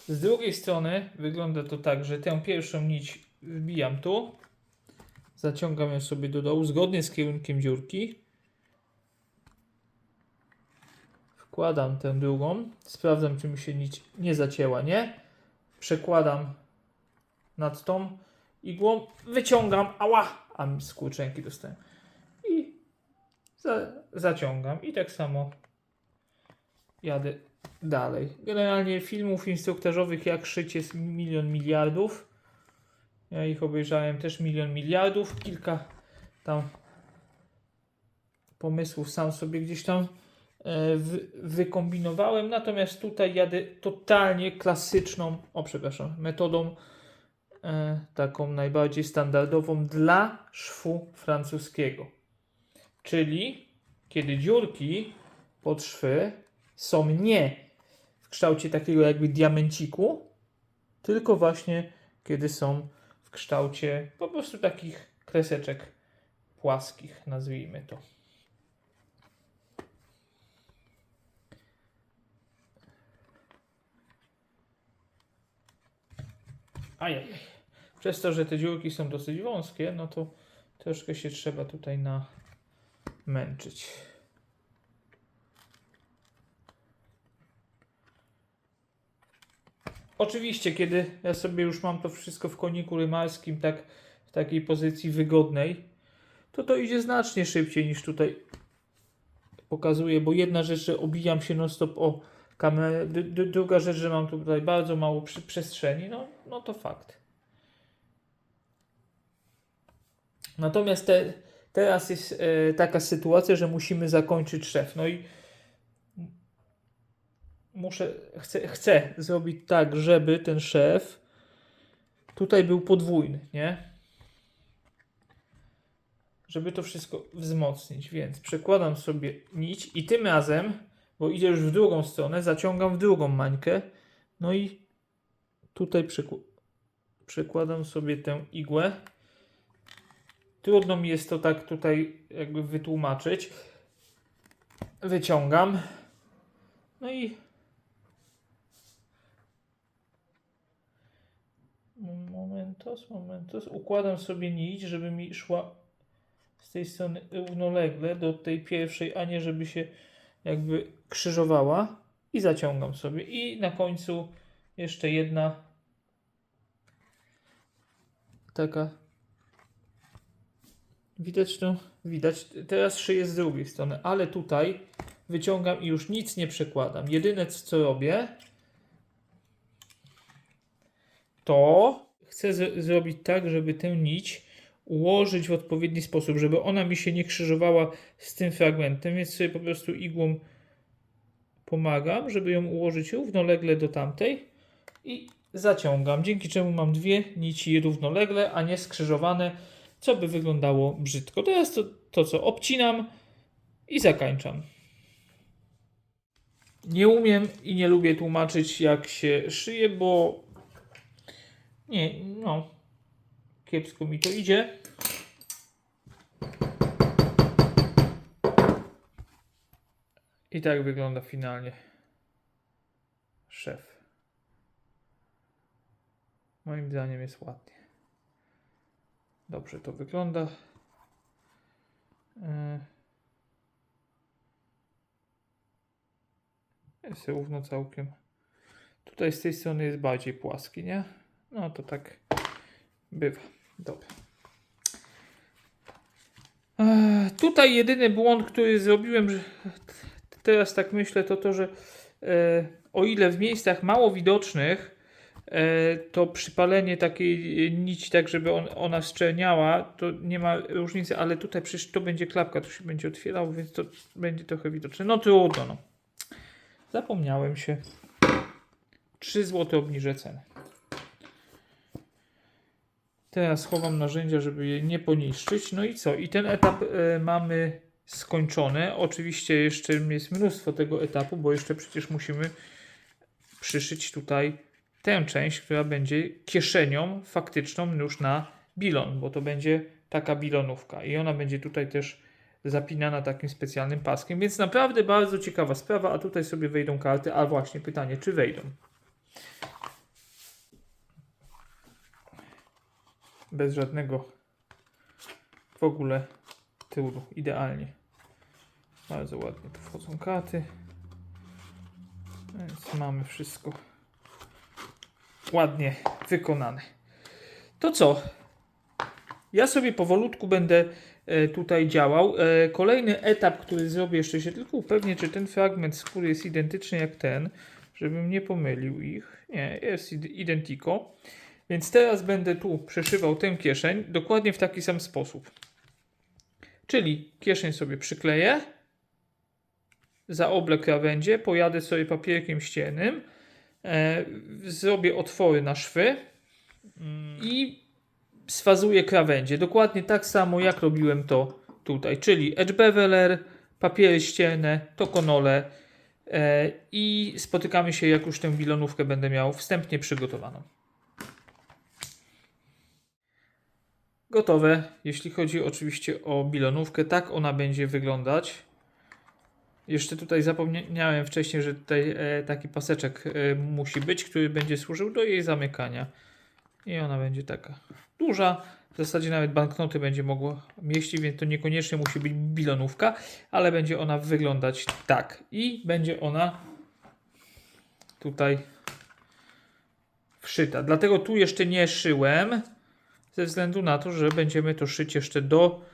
Z drugiej strony wygląda to tak, że tę pierwszą nić wbijam tu, zaciągam ją sobie do dołu zgodnie z kierunkiem dziurki, wkładam tę drugą, sprawdzam czy mi się nić nie zacięła, nie? Przekładam nad tą igłą, wyciągam, ała, a mi skurczenki dostałem i zaciągam i tak samo jadę dalej. Generalnie filmów instruktażowych jak szyć jest milion miliardów. Ja ich obejrzałem też milion miliardów. Kilka tam pomysłów sam sobie gdzieś tam wykombinowałem. Natomiast tutaj jadę totalnie klasyczną, metodą taką najbardziej standardową dla szwu francuskiego. Czyli kiedy dziurki pod szwy są nie w kształcie takiego jakby diamenciku, tylko właśnie kiedy są w kształcie po prostu takich kreseczek płaskich, nazwijmy to. Ajaj. Przez to, że te dziurki są dosyć wąskie, no to troszkę się trzeba tutaj namęczyć. Oczywiście, kiedy ja sobie już mam to wszystko w koniku rymarskim, tak w takiej pozycji wygodnej, to idzie znacznie szybciej niż tutaj pokazuję, bo jedna rzecz, że obijam się non stop o kamerę, druga rzecz, że mam tutaj bardzo mało przestrzeni, no to fakt. Natomiast teraz jest taka sytuacja, że musimy zakończyć szef. No i chcę zrobić tak, żeby ten szef tutaj był podwójny, nie? Żeby to wszystko wzmocnić, więc przekładam sobie nić i tym razem, bo idzie już w drugą stronę, zaciągam w drugą mańkę, no i tutaj przekładam sobie tę igłę. Trudno mi jest to tak tutaj jakby wytłumaczyć. Wyciągam, no i momentos, układam sobie nić, żeby mi szła z tej strony równolegle do tej pierwszej, a nie żeby się jakby krzyżowała i zaciągam sobie. I na końcu jeszcze jedna taka, widać to? Widać. Teraz szyję z drugiej strony, ale tutaj wyciągam i już nic nie przekładam. Jedyne co robię, to chcę zrobić tak, żeby tę nić ułożyć w odpowiedni sposób, żeby ona mi się nie krzyżowała z tym fragmentem, więc sobie po prostu igłą pomagam, żeby ją ułożyć równolegle do tamtej i zaciągam, dzięki czemu mam dwie nici równolegle, a nie skrzyżowane, co by wyglądało brzydko. Teraz to co obcinam i zakańczam. Nie umiem i nie lubię tłumaczyć, jak się szyje, bo kiepsko mi to idzie. I tak wygląda finalnie szef. Moim zdaniem jest ładnie. Dobrze to wygląda. Jest równo całkiem. Tutaj z tej strony jest bardziej płaski, nie? No to tak bywa. Dobra. Tutaj jedyny błąd, który zrobiłem, że teraz tak myślę, to że o ile w miejscach mało widocznych to przypalenie takiej nici, tak żeby ona szczelniała, to nie ma różnicy, ale tutaj przecież to będzie klapka, to się będzie otwierało, więc to będzie trochę widoczne. No trudno, no. Zapomniałem się. 3 zł obniżę cenę. Teraz chowam narzędzia, żeby je nie poniszczyć. No i co? I ten etap mamy skończony. Oczywiście jeszcze jest mnóstwo tego etapu, bo jeszcze przecież musimy przyszyć tutaj tę część, która będzie kieszenią faktyczną już na bilon, bo to będzie taka bilonówka i ona będzie tutaj też zapinana takim specjalnym paskiem, więc naprawdę bardzo ciekawa sprawa, a tutaj sobie wejdą karty, a właśnie pytanie, czy wejdą. Bez żadnego w ogóle trudu, idealnie. Bardzo ładnie tu wchodzą karty, więc mamy wszystko ładnie wykonane. To co? Ja sobie powolutku będę tutaj działał. Kolejny etap, który zrobię, jeszcze się tylko upewnię, czy ten fragment skóry jest identyczny jak ten, żebym nie pomylił ich. Nie, jest identico. Więc teraz będę tu przeszywał tę kieszeń dokładnie w taki sam sposób. Czyli kieszeń sobie przykleję, zaoblę krawędzie, pojadę sobie papierkiem ściennym, zrobię otwory na szwy i sfazuję krawędzie. Dokładnie tak samo jak robiłem to tutaj, czyli edge beveler, papiery ścienne, tokonole i spotykamy się, jak już tę bilonówkę będę miał wstępnie przygotowaną. Gotowe, jeśli chodzi oczywiście o bilonówkę, tak ona będzie wyglądać. Jeszcze tutaj zapomniałem wcześniej, że tutaj taki paseczek musi być, który będzie służył do jej zamykania. I ona będzie taka duża. W zasadzie nawet banknoty będzie mogło mieścić, więc to niekoniecznie musi być bilonówka, ale będzie ona wyglądać tak. I będzie ona tutaj wszyta. Dlatego tu jeszcze nie szyłem, ze względu na to, że będziemy to szyć jeszcze do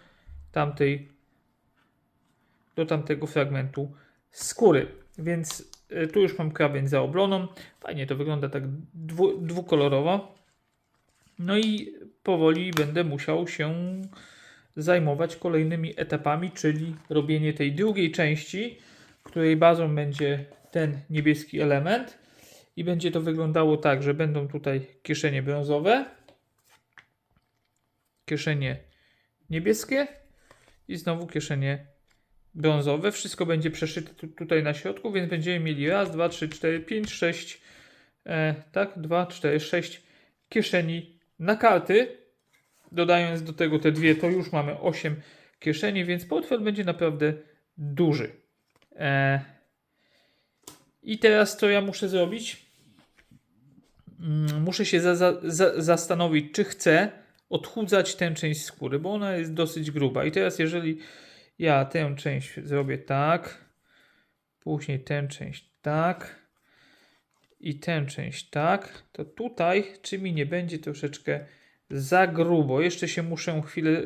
tamtego fragmentu skóry. Więc tu już mam krawędź zaobloną. Fajnie to wygląda tak dwukolorowo. No i powoli będę musiał się zajmować kolejnymi etapami, czyli robienie tej drugiej części, której bazą będzie ten niebieski element. I będzie to wyglądało tak, że będą tutaj kieszenie brązowe, kieszenie niebieskie i znowu kieszenie brązowe. Wszystko będzie przeszyte tutaj na środku, więc będziemy mieli raz, 2, 3, 4, 5, 6, tak, 2, 4, 6 kieszeni na karty. Dodając do tego te dwie, to już mamy 8 kieszeni, więc portfel będzie naprawdę duży. I teraz co ja muszę zrobić? Muszę się zastanowić, czy chcę odchudzać tę część skóry, bo ona jest dosyć gruba. I teraz jeżeli ja tę część zrobię tak, później tę część tak i tę część tak, to tutaj czy mi nie będzie troszeczkę za grubo. Jeszcze się muszę chwilę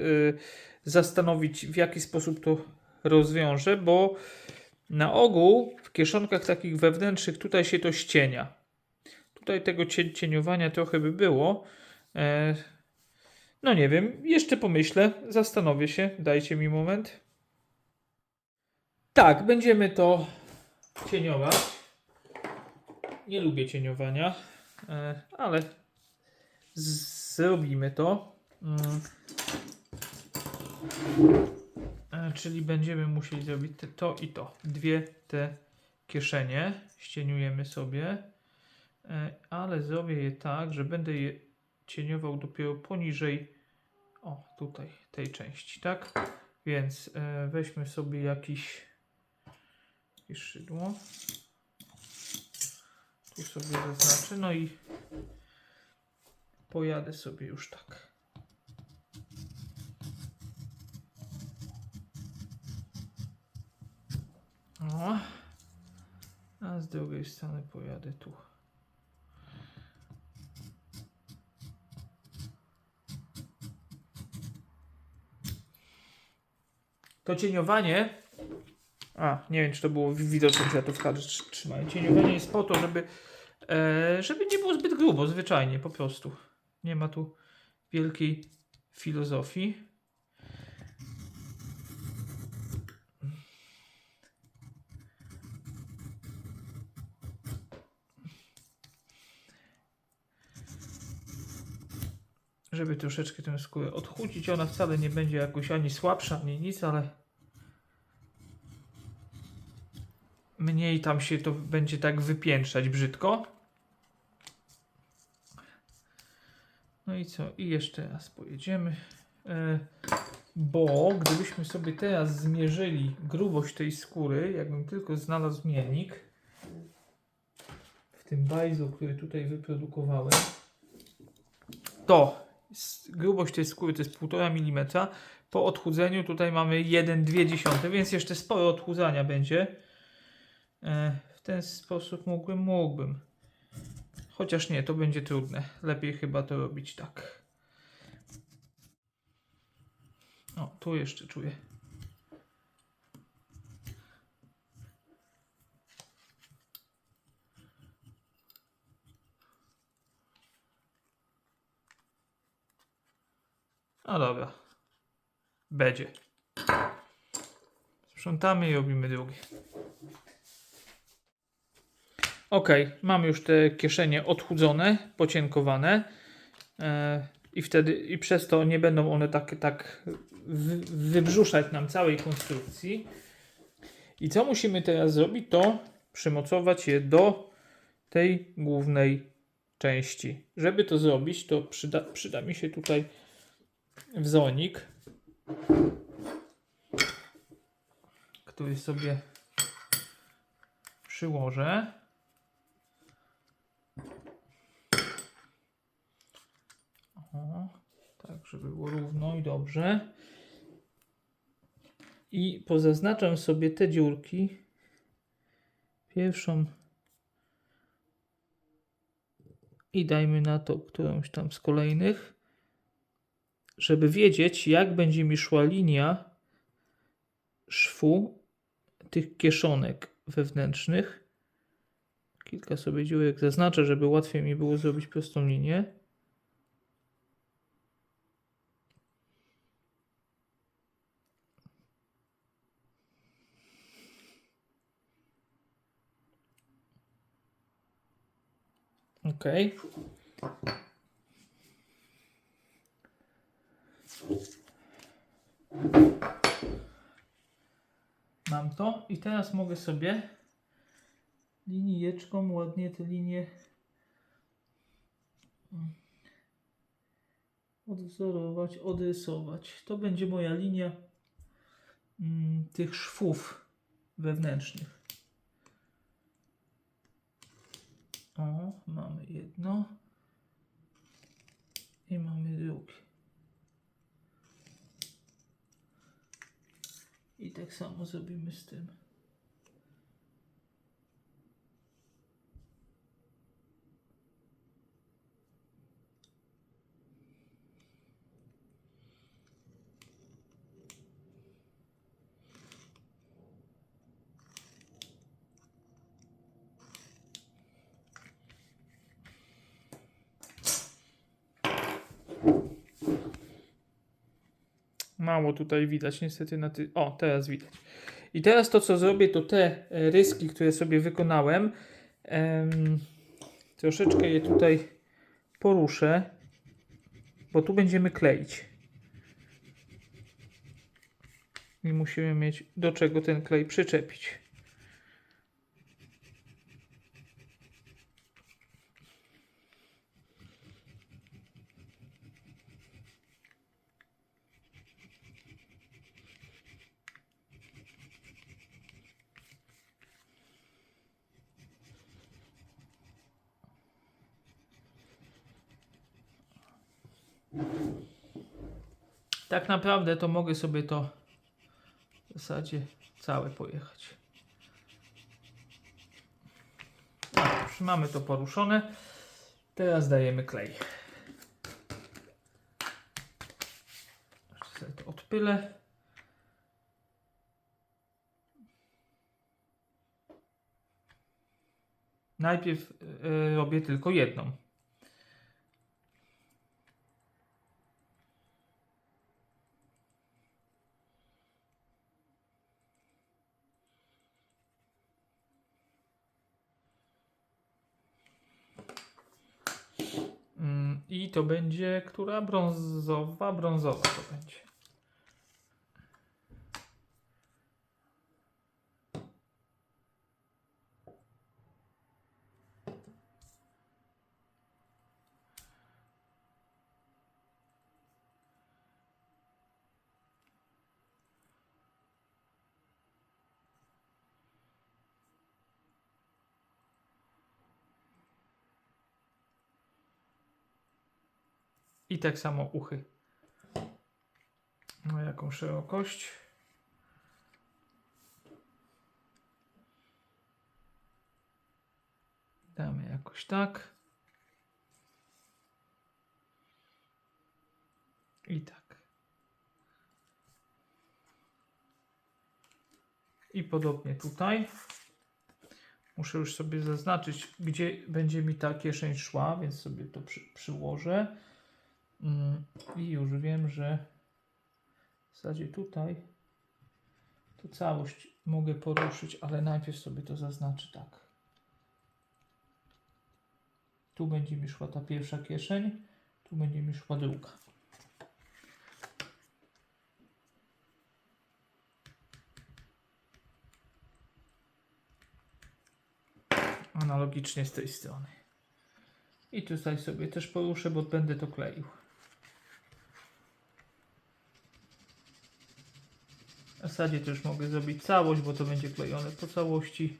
zastanowić, w jaki sposób to rozwiążę, bo na ogół w kieszonkach takich wewnętrznych tutaj się to ścienia. Tutaj tego cieniowania trochę by było. No nie wiem, jeszcze pomyślę, zastanowię się, dajcie mi moment. Tak, będziemy to cieniować. Nie lubię cieniowania, ale zrobimy to. Czyli będziemy musieli zrobić to i to. Dwie te kieszenie. Ścieniujemy sobie. Ale zrobię je tak, że będę je cieniował dopiero poniżej, o tutaj, tej części, tak? Więc weźmy sobie jakieś szydło. Tu sobie zaznaczę, no i pojadę sobie już tak. O. A z drugiej strony pojadę tu. To cieniowanie, nie wiem, czy to było widoczne, że ja to w kadrze trzymałem. Cieniowanie jest po to, żeby nie było zbyt grubo, zwyczajnie, po prostu. Nie ma tu wielkiej filozofii. Żeby troszeczkę tę skórę odchudzić. Ona wcale nie będzie jakoś ani słabsza, ani nic, ale mniej tam się to będzie tak wypiętrzać brzydko. No i co? I jeszcze raz pojedziemy. Bo gdybyśmy sobie teraz zmierzyli grubość tej skóry, jakbym tylko znalazł miernik w tym bajzu, który tutaj wyprodukowałem, to grubość tej skóry to jest 1,5 mm. Po odchudzeniu tutaj mamy 1,2, więc jeszcze sporo odchudzania będzie. W ten sposób mógłbym. Chociaż nie, to będzie trudne. Lepiej chyba to robić tak. O, tu jeszcze czuję. No dobra. Będzie. Sprzątamy i robimy drugie. Ok, mam już te kieszenie odchudzone, pocienkowane i przez to nie będą one tak wybrzuszać nam całej konstrukcji. I co musimy teraz zrobić, to przymocować je do tej głównej części. Żeby to zrobić, to przyda mi się tutaj wzonik, który sobie przyłożę. O, tak, żeby było równo i dobrze. I pozaznaczam sobie te dziurki. Pierwszą i dajmy na to którąś tam z kolejnych, żeby wiedzieć, jak będzie mi szła linia szwu tych kieszonek wewnętrznych. Kilka sobie dziurek zaznaczę, żeby łatwiej mi było zrobić prostą linię. Ok. Mam to i teraz mogę sobie linijeczką ładnie te linie odwzorować, odrysować. To będzie moja linia tych szwów wewnętrznych. O, mamy jedno i mamy drugie. I tak samo zrobimy z tym. Mało tutaj widać niestety na ty... O, teraz widać. I teraz to, co zrobię, to te ryski, które sobie wykonałem, troszeczkę je tutaj poruszę, bo tu będziemy kleić. I musimy mieć do czego ten klej przyczepić. Tak naprawdę to mogę sobie to w zasadzie całe pojechać. Tak, już mamy to poruszone. Teraz dajemy klej. Jeszcze sobie to odpylę. Najpierw robię tylko jedną. I to będzie, która? Brązowa? Brązowa to będzie. I tak samo uchy. Ma jaką szerokość? Damy jakoś tak. I tak. I podobnie tutaj. Muszę już sobie zaznaczyć, gdzie będzie mi ta kieszeń szła, więc sobie to przyłożę. I już wiem, że w zasadzie tutaj to całość mogę poruszyć, ale najpierw sobie to zaznaczę tak. Tu będzie mi szła ta pierwsza kieszeń, tu będzie mi szła druga. Analogicznie z tej strony. I tutaj sobie też poruszę, bo będę to kleił. W zasadzie to już mogę zrobić całość, bo to będzie klejone po całości.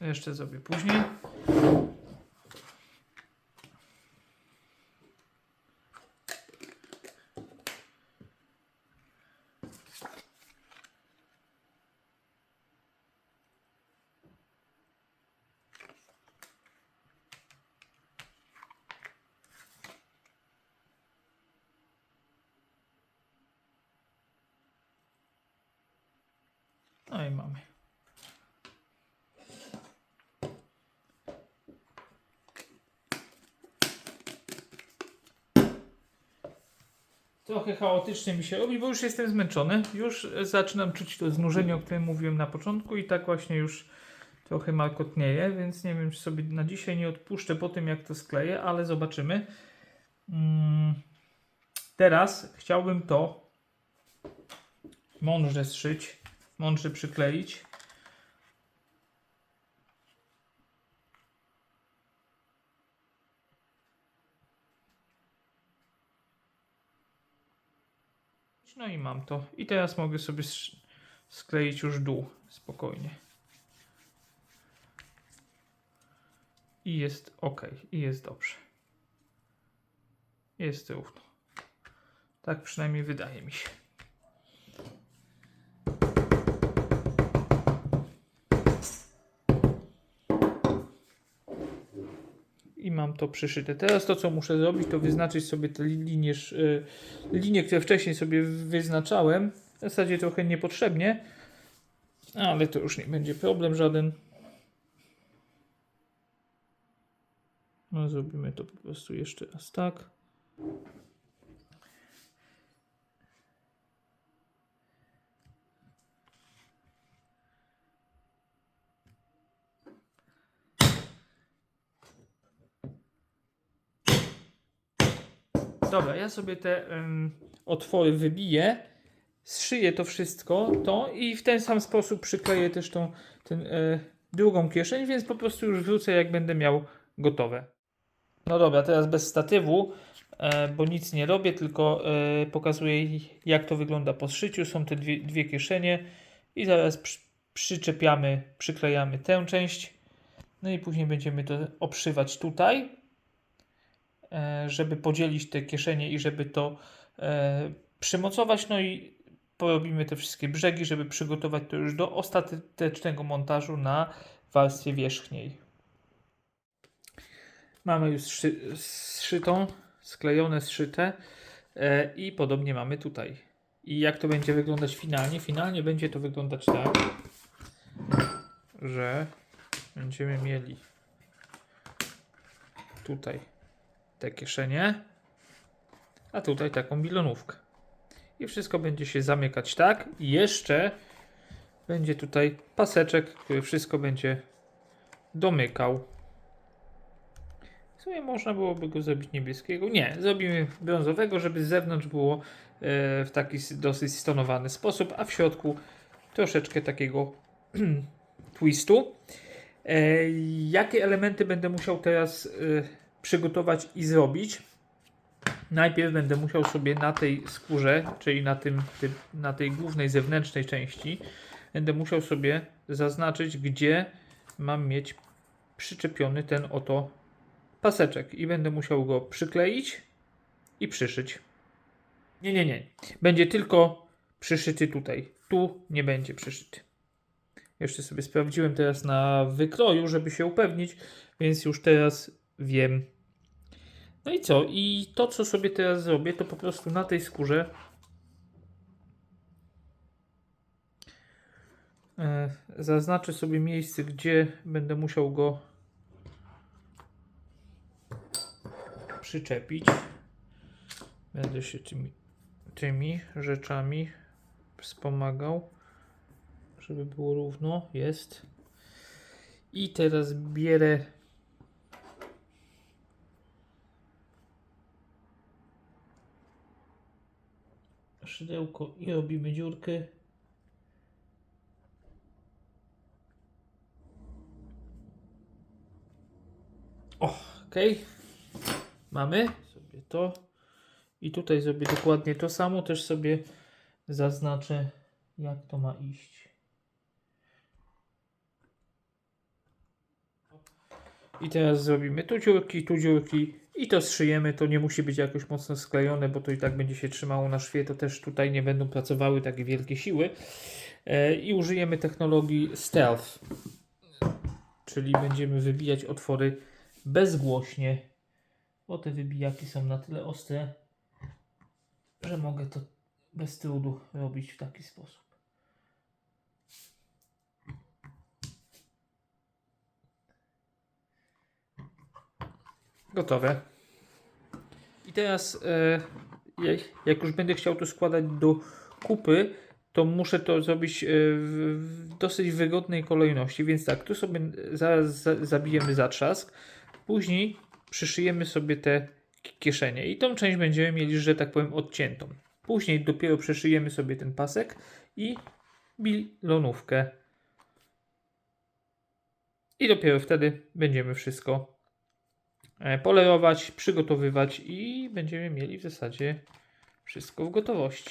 Jeszcze zrobię później. No i mamy. Trochę chaotycznie mi się robi, bo już jestem zmęczony. Już zaczynam czuć to znużenie, o którym mówiłem na początku i tak właśnie już trochę markotnieje, więc nie wiem, czy sobie na dzisiaj nie odpuszczę po tym, jak to skleję, ale zobaczymy. Teraz chciałbym to mądrze zszyć, mądrze przykleić. No i mam to. I teraz mogę sobie skleić już dół spokojnie. I jest ok. I jest dobrze. Jest równo. Tak przynajmniej wydaje mi się. I mam to przyszyte. Teraz to, co muszę zrobić, to wyznaczyć sobie te linie, które wcześniej sobie wyznaczałem. W zasadzie trochę niepotrzebnie, ale to już nie będzie problem żaden. No, zrobimy to po prostu jeszcze raz tak. Dobra, ja sobie te otwory wybiję, zszyję to wszystko, i w ten sam sposób przykleję też drugą kieszeń, więc po prostu już wrócę, jak będę miał gotowe. No dobra, teraz bez statywu, bo nic nie robię, tylko pokazuję, jak to wygląda po zszyciu. Są te dwie kieszenie i zaraz przyczepiamy, przyklejamy tę część. No i później będziemy to obszywać tutaj, żeby podzielić te kieszenie i żeby to przymocować. No i porobimy te wszystkie brzegi, żeby przygotować to już do ostatecznego montażu na warstwie wierzchniej. Mamy już zszytą, sklejone, zszyte i podobnie mamy tutaj. I jak to będzie wyglądać finalnie? Finalnie będzie to wyglądać tak, że będziemy mieli tutaj te kieszenie, a tutaj taką bilonówkę. I wszystko będzie się zamykać tak. I jeszcze będzie tutaj paseczek, który wszystko będzie domykał. W sumie można byłoby go zrobić niebieskiego. Nie, zrobimy brązowego, żeby z zewnątrz było w taki dosyć stonowany sposób, a w środku troszeczkę takiego twistu. Jakie elementy będę musiał teraz przygotować i zrobić? Najpierw będę musiał sobie na tej skórze, czyli na tej głównej zewnętrznej części, będę musiał sobie zaznaczyć, gdzie mam mieć przyczepiony ten oto paseczek i będę musiał go przykleić i przyszyć. Nie. Będzie tylko przyszyty tutaj. Tu nie będzie przyszyty. Jeszcze sobie sprawdziłem teraz na wykroju, żeby się upewnić, więc już teraz wiem. No i co? I to, co sobie teraz zrobię, to po prostu na tej skórze zaznaczę sobie miejsce, gdzie będę musiał go przyczepić. Będę się tymi rzeczami wspomagał, żeby było równo. Jest. I teraz bierę szydełko i robimy dziurkę. Ok. Mamy sobie to. I tutaj zrobię dokładnie to samo. Też sobie zaznaczę, jak to ma iść. I teraz zrobimy tu dziurki i to zszyjemy. To nie musi być jakoś mocno sklejone, bo to i tak będzie się trzymało na szwie. To też tutaj nie będą pracowały takie wielkie siły. I użyjemy technologii Stealth. Czyli będziemy wybijać otwory bezgłośnie. Bo te wybijaki są na tyle ostre, że mogę to bez trudu robić w taki sposób. Gotowe. I teraz jak już będę chciał to składać do kupy, to muszę to zrobić w dosyć wygodnej kolejności. Więc tak, tu sobie zaraz zabijemy zatrzask. Później przyszyjemy sobie te kieszenie. I tą część będziemy mieli, że tak powiem, odciętą. Później dopiero przyszyjemy sobie ten pasek i bilonówkę. I dopiero wtedy będziemy wszystko polerować, przygotowywać i będziemy mieli w zasadzie wszystko w gotowości.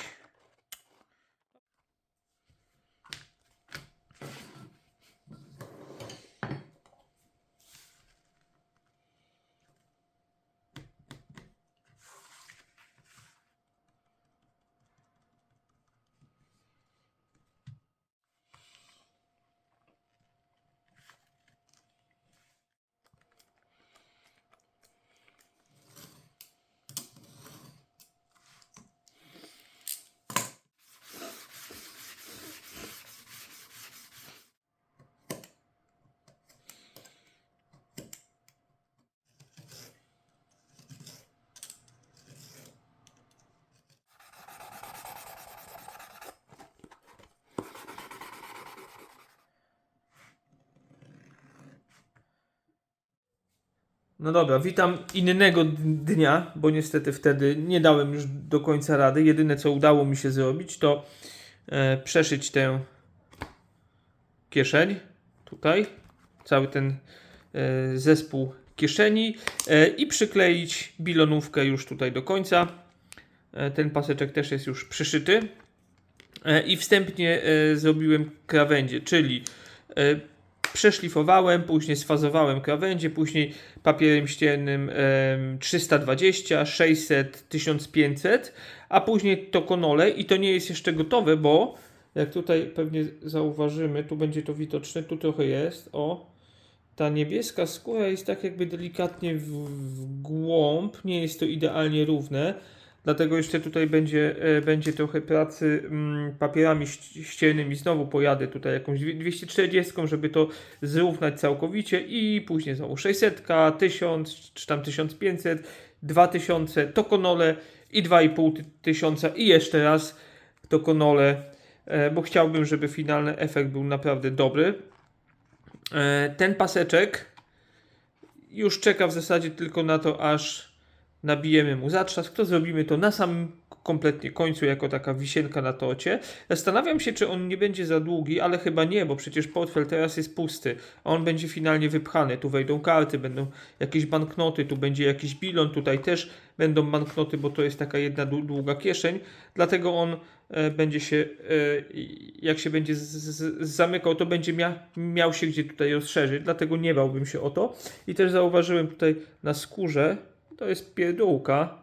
No dobra, witam innego dnia, bo niestety wtedy nie dałem już do końca rady. Jedyne co udało mi się zrobić to przeszyć tę kieszeń tutaj, cały ten zespół kieszeni i przykleić bilonówkę już tutaj do końca. Ten paseczek też jest już przyszyty i wstępnie zrobiłem krawędzie, czyli przeszlifowałem, później sfazowałem krawędzie, później papierem ściennym 320, 600, 1500, a później tokonole i to nie jest jeszcze gotowe, bo jak tutaj pewnie zauważymy, tu będzie to widoczne, tu trochę jest, ta niebieska skóra jest tak jakby delikatnie w głąb, nie jest to idealnie równe. Dlatego jeszcze tutaj będzie trochę pracy papierami ściennymi. Znowu pojadę tutaj jakąś 240, żeby to zrównać całkowicie i później znowu 600, 1000 czy tam 1500, 2000, tokonole i 2500 i jeszcze raz tokonole, bo chciałbym, żeby finalny efekt był naprawdę dobry. Ten paseczek już czeka w zasadzie tylko na to, aż nabijemy mu zatrzask, to zrobimy to na samym kompletnie końcu, jako taka wisienka na torcie. Zastanawiam się, czy on nie będzie za długi, ale chyba nie, bo przecież portfel teraz jest pusty, a on będzie finalnie wypchany. Tu wejdą karty, będą jakieś banknoty, tu będzie jakiś bilon, tutaj też będą banknoty, bo to jest taka jedna długa kieszeń, dlatego on będzie się, jak się będzie zamykał, to będzie miał się gdzie tutaj rozszerzyć, dlatego nie bałbym się o to. I też zauważyłem tutaj na skórze, to jest pierdółka.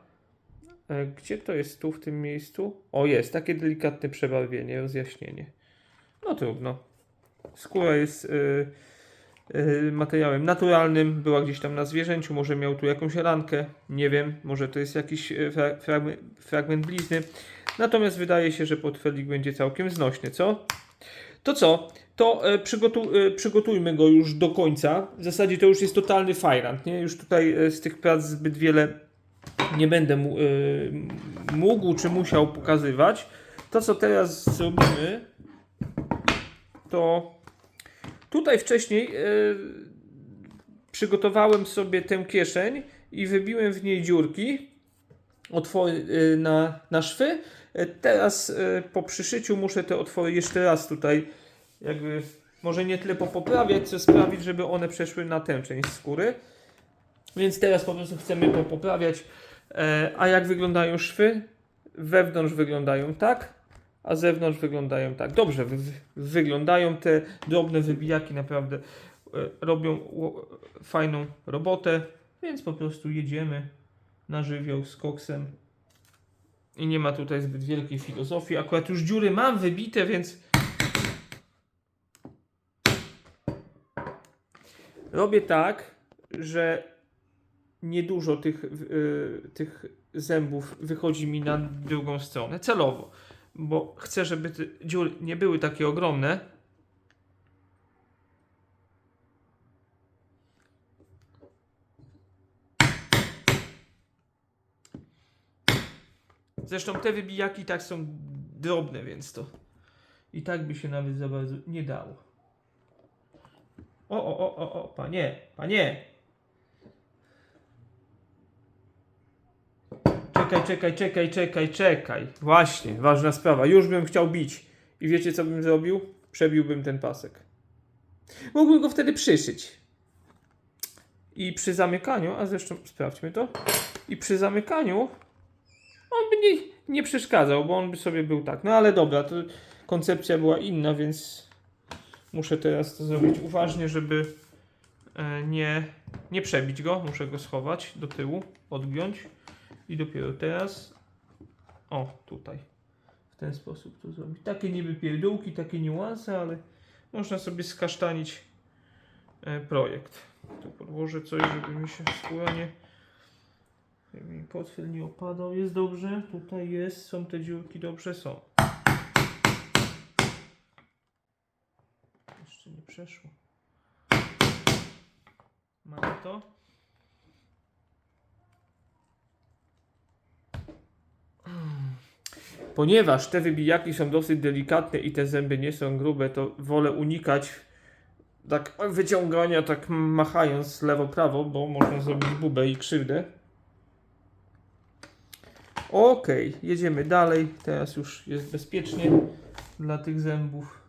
Gdzie to jest tu w tym miejscu? O, jest takie delikatne przebarwienie, rozjaśnienie. No trudno. Skóra jest materiałem naturalnym, była gdzieś tam na zwierzęciu, może miał tu jakąś rankę, nie wiem, może to jest jakiś fragment blizny. Natomiast wydaje się, że portfelik będzie całkiem znośny, co? To co? To przygotujmy go już do końca. W zasadzie to już jest totalny fajrant, nie? Już tutaj z tych prac zbyt wiele nie będę mógł czy musiał pokazywać. To co teraz zrobimy, to tutaj wcześniej przygotowałem sobie tę kieszeń i wybiłem w niej dziurki, otwory na szwy. Teraz po przyszyciu muszę te otwory jeszcze raz tutaj jakby może nie tyle poprawiać, co sprawić, żeby one przeszły na tę część skóry. Więc teraz po prostu chcemy to poprawiać. A jak wyglądają szwy? Wewnątrz wyglądają tak, a zewnątrz wyglądają tak. Dobrze wyglądają te drobne wybijaki, naprawdę robią fajną robotę, więc po prostu jedziemy na żywioł z koksem i nie ma tutaj zbyt wielkiej filozofii. Akurat już dziury mam wybite, więc robię tak, że niedużo tych zębów wychodzi mi na drugą stronę, celowo, bo chcę, żeby te dziury nie były takie ogromne. Zresztą te wybijaki tak są drobne, więc to i tak by się nawet za bardzo nie dało. O, panie. Czekaj. Właśnie, ważna sprawa. Już bym chciał bić. I wiecie co bym zrobił? Przebiłbym ten pasek. Mógłbym go wtedy przyszyć. I przy zamykaniu, a zresztą sprawdźmy to. I przy zamykaniu on by nie przeszkadzał, bo on by sobie był tak. No ale dobra, to koncepcja była inna, więc muszę teraz to zrobić uważnie, żeby nie przebić go. Muszę go schować do tyłu, odgiąć. I dopiero teraz, tutaj, w ten sposób to zrobić. Takie niby pierdółki, takie niuanse, ale można sobie skasztanić projekt. Tu podłożę coś, żeby mi się skóra żeby mi portfel nie opadał. Jest dobrze, tutaj są te dziurki, dobrze są. Jeszcze nie przeszło. Mamy to. Ponieważ te wybijaki są dosyć delikatne i te zęby nie są grube, to wolę unikać tak wyciągania, tak machając lewo-prawo, bo można zrobić bubę i krzywdę. Okej, jedziemy dalej. Teraz już jest bezpiecznie dla tych zębów.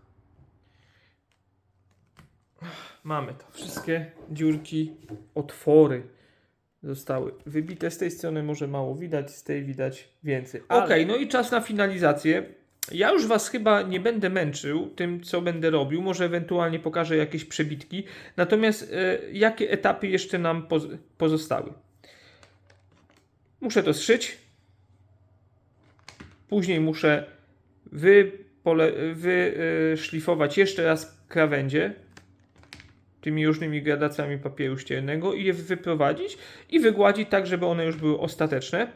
Mamy to. Wszystkie dziurki, otwory zostały wybite. Z tej strony może mało widać, z tej widać więcej. Okej, no i czas na finalizację. Ja już Was chyba nie będę męczył tym, co będę robił. Może ewentualnie pokażę jakieś przebitki. Natomiast jakie etapy jeszcze nam pozostały? Muszę to zszyć. Później muszę wyszlifować jeszcze raz krawędzie tymi różnymi gradacjami papieru ściernego i je wyprowadzić i wygładzić tak, żeby one już były ostateczne.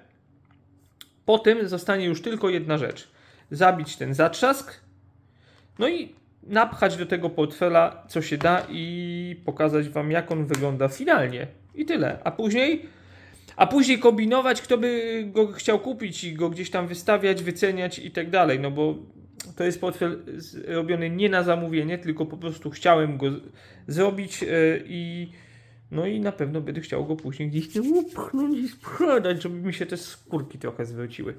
Potem zostanie już tylko jedna rzecz. Zabić ten zatrzask, no i napchać do tego portfela co się da i pokazać Wam, jak on wygląda finalnie. I tyle. A później kombinować, kto by go chciał kupić i go gdzieś tam wystawiać, wyceniać i tak dalej. No bo to jest portfel robiony nie na zamówienie, tylko po prostu chciałem go zrobić no i na pewno będę chciał go później gdzieś tam upchnąć i sprzedać, żeby mi się te skórki trochę zwróciły.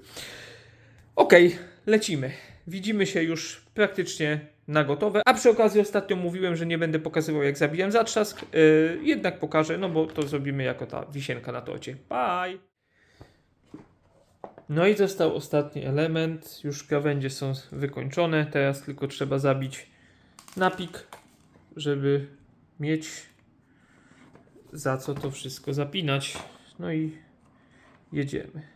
Okej, lecimy. Widzimy się już praktycznie na gotowe. A przy okazji ostatnio mówiłem, że nie będę pokazywał, jak zabijam zatrzask. Jednak pokażę, no bo to zrobimy jako ta wisienka na torcie. Bye! No i został ostatni element. Już krawędzie są wykończone. Teraz tylko trzeba zabić napik, żeby mieć za co to wszystko zapinać. No i jedziemy.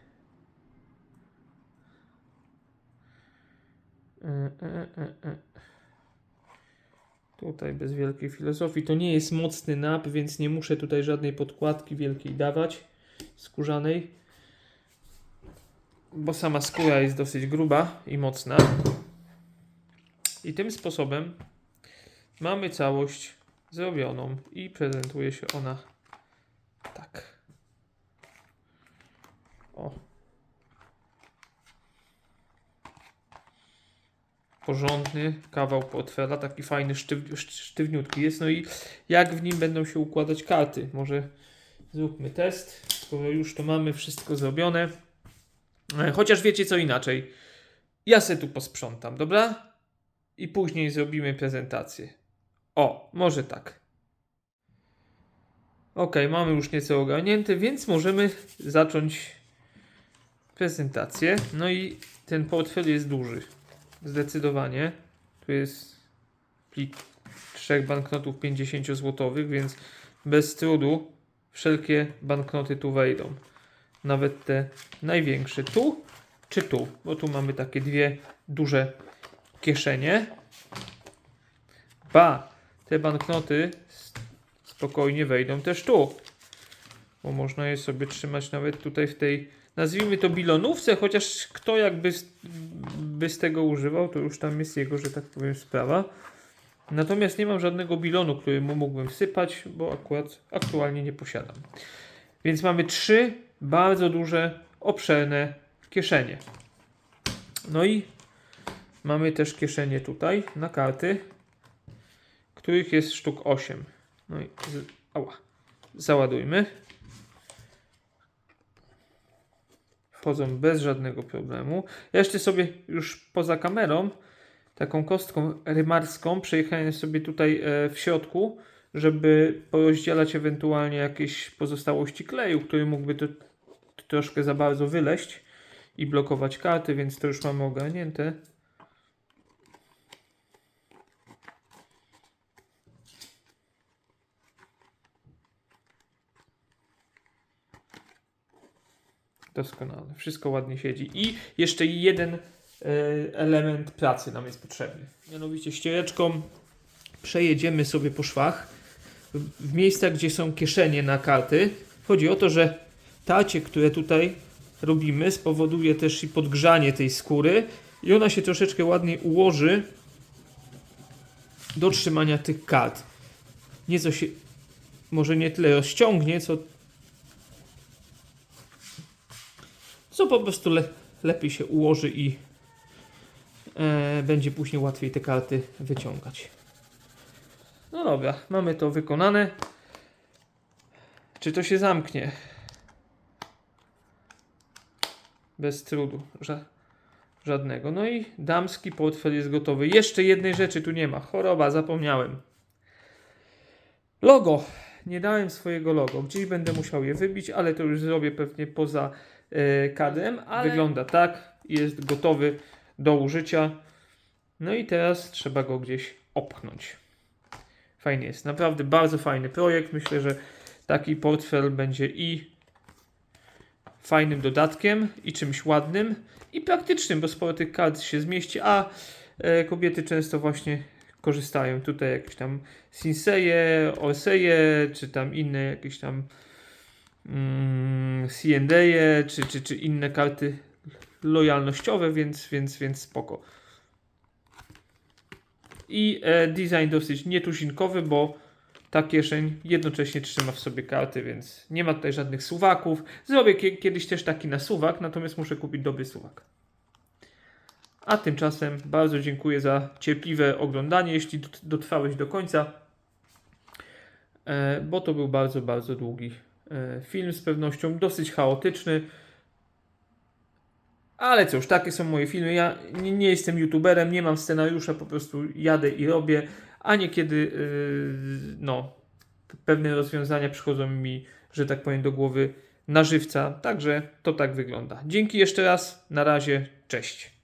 Tutaj bez wielkiej filozofii. To nie jest mocny nap, więc nie muszę tutaj żadnej podkładki wielkiej dawać, skórzanej, bo sama skóra jest dosyć gruba i mocna. I tym sposobem mamy całość zrobioną i prezentuje się ona tak. O. Porządny kawał portfela, taki fajny, sztywniutki jest. No i jak w nim będą się układać karty? Może zróbmy test, skoro już to mamy wszystko zrobione. Chociaż wiecie co inaczej. Ja se tu posprzątam, dobra? I później zrobimy prezentację. O, może tak. Ok, mamy już nieco ogarnięte, więc możemy zacząć prezentację. No i ten portfel jest duży. Zdecydowanie. Tu jest plik 3 banknotów 50-złotowych, więc bez trudu wszelkie banknoty tu wejdą. Nawet te największe. Tu czy tu? Bo tu mamy takie dwie duże kieszenie. Te banknoty spokojnie wejdą też tu. Bo można je sobie trzymać nawet tutaj w tej, nazwijmy to bilonówce, chociaż kto jakby by z tego używał, to już tam jest jego, że tak powiem, sprawa. Natomiast nie mam żadnego bilonu, który mu mógłbym wsypać, bo akurat aktualnie nie posiadam. Więc mamy 3 bardzo duże, obszerne kieszenie. No i mamy też kieszenie tutaj na karty, których jest sztuk 8. No i załadujmy. Wchodzą bez żadnego problemu. Ja jeszcze sobie już poza kamerą taką kostką rymarską przejechałem sobie tutaj w środku, żeby porozdzielać ewentualnie jakieś pozostałości kleju, który mógłby to troszkę za bardzo wyleść i blokować karty, więc to już mamy ogarnięte. Doskonale. Wszystko ładnie siedzi. I jeszcze jeden element pracy nam jest potrzebny. Mianowicie ściereczką przejedziemy sobie po szwach w miejscach, gdzie są kieszenie na karty. Chodzi o to, że tarcie, które tutaj robimy, spowoduje też i podgrzanie tej skóry i ona się troszeczkę ładniej ułoży do trzymania tych kart. Nieco się może nie tyle rozciągnie, co po prostu lepiej się ułoży i będzie później łatwiej te karty wyciągać. No dobra, mamy to wykonane. Czy to się zamknie? Bez trudu. Żadnego. No i damski portfel jest gotowy. Jeszcze jednej rzeczy tu nie ma. Choroba, zapomniałem. Logo. Nie dałem swojego logo. Gdzieś będę musiał je wybić, ale to już zrobię pewnie poza kadrem. Ale wygląda tak. Jest gotowy do użycia. No i teraz trzeba go gdzieś opchnąć. Fajnie jest. Naprawdę bardzo fajny projekt. Myślę, że taki portfel będzie i fajnym dodatkiem, i czymś ładnym, i praktycznym, bo sporo tych kart się zmieści, a kobiety często właśnie korzystają. Tutaj jakieś tam Sinseje, Orseje, czy tam inne jakieś tam C&D'e, czy inne karty lojalnościowe, więc spoko. I design dosyć nietuzinkowy, bo ta kieszeń jednocześnie trzyma w sobie karty, więc nie ma tutaj żadnych suwaków. Zrobię kiedyś też taki na suwak, natomiast muszę kupić dobry suwak. A tymczasem bardzo dziękuję za cierpliwe oglądanie, jeśli dotrwałeś do końca, bo to był bardzo, bardzo długi film, z pewnością dosyć chaotyczny. Ale cóż, takie są moje filmy. Ja nie jestem youtuberem, nie mam scenariusza, po prostu jadę i robię, a niekiedy pewne rozwiązania przychodzą mi, że tak powiem, do głowy na żywca. Także to tak wygląda. Dzięki jeszcze raz, na razie, cześć.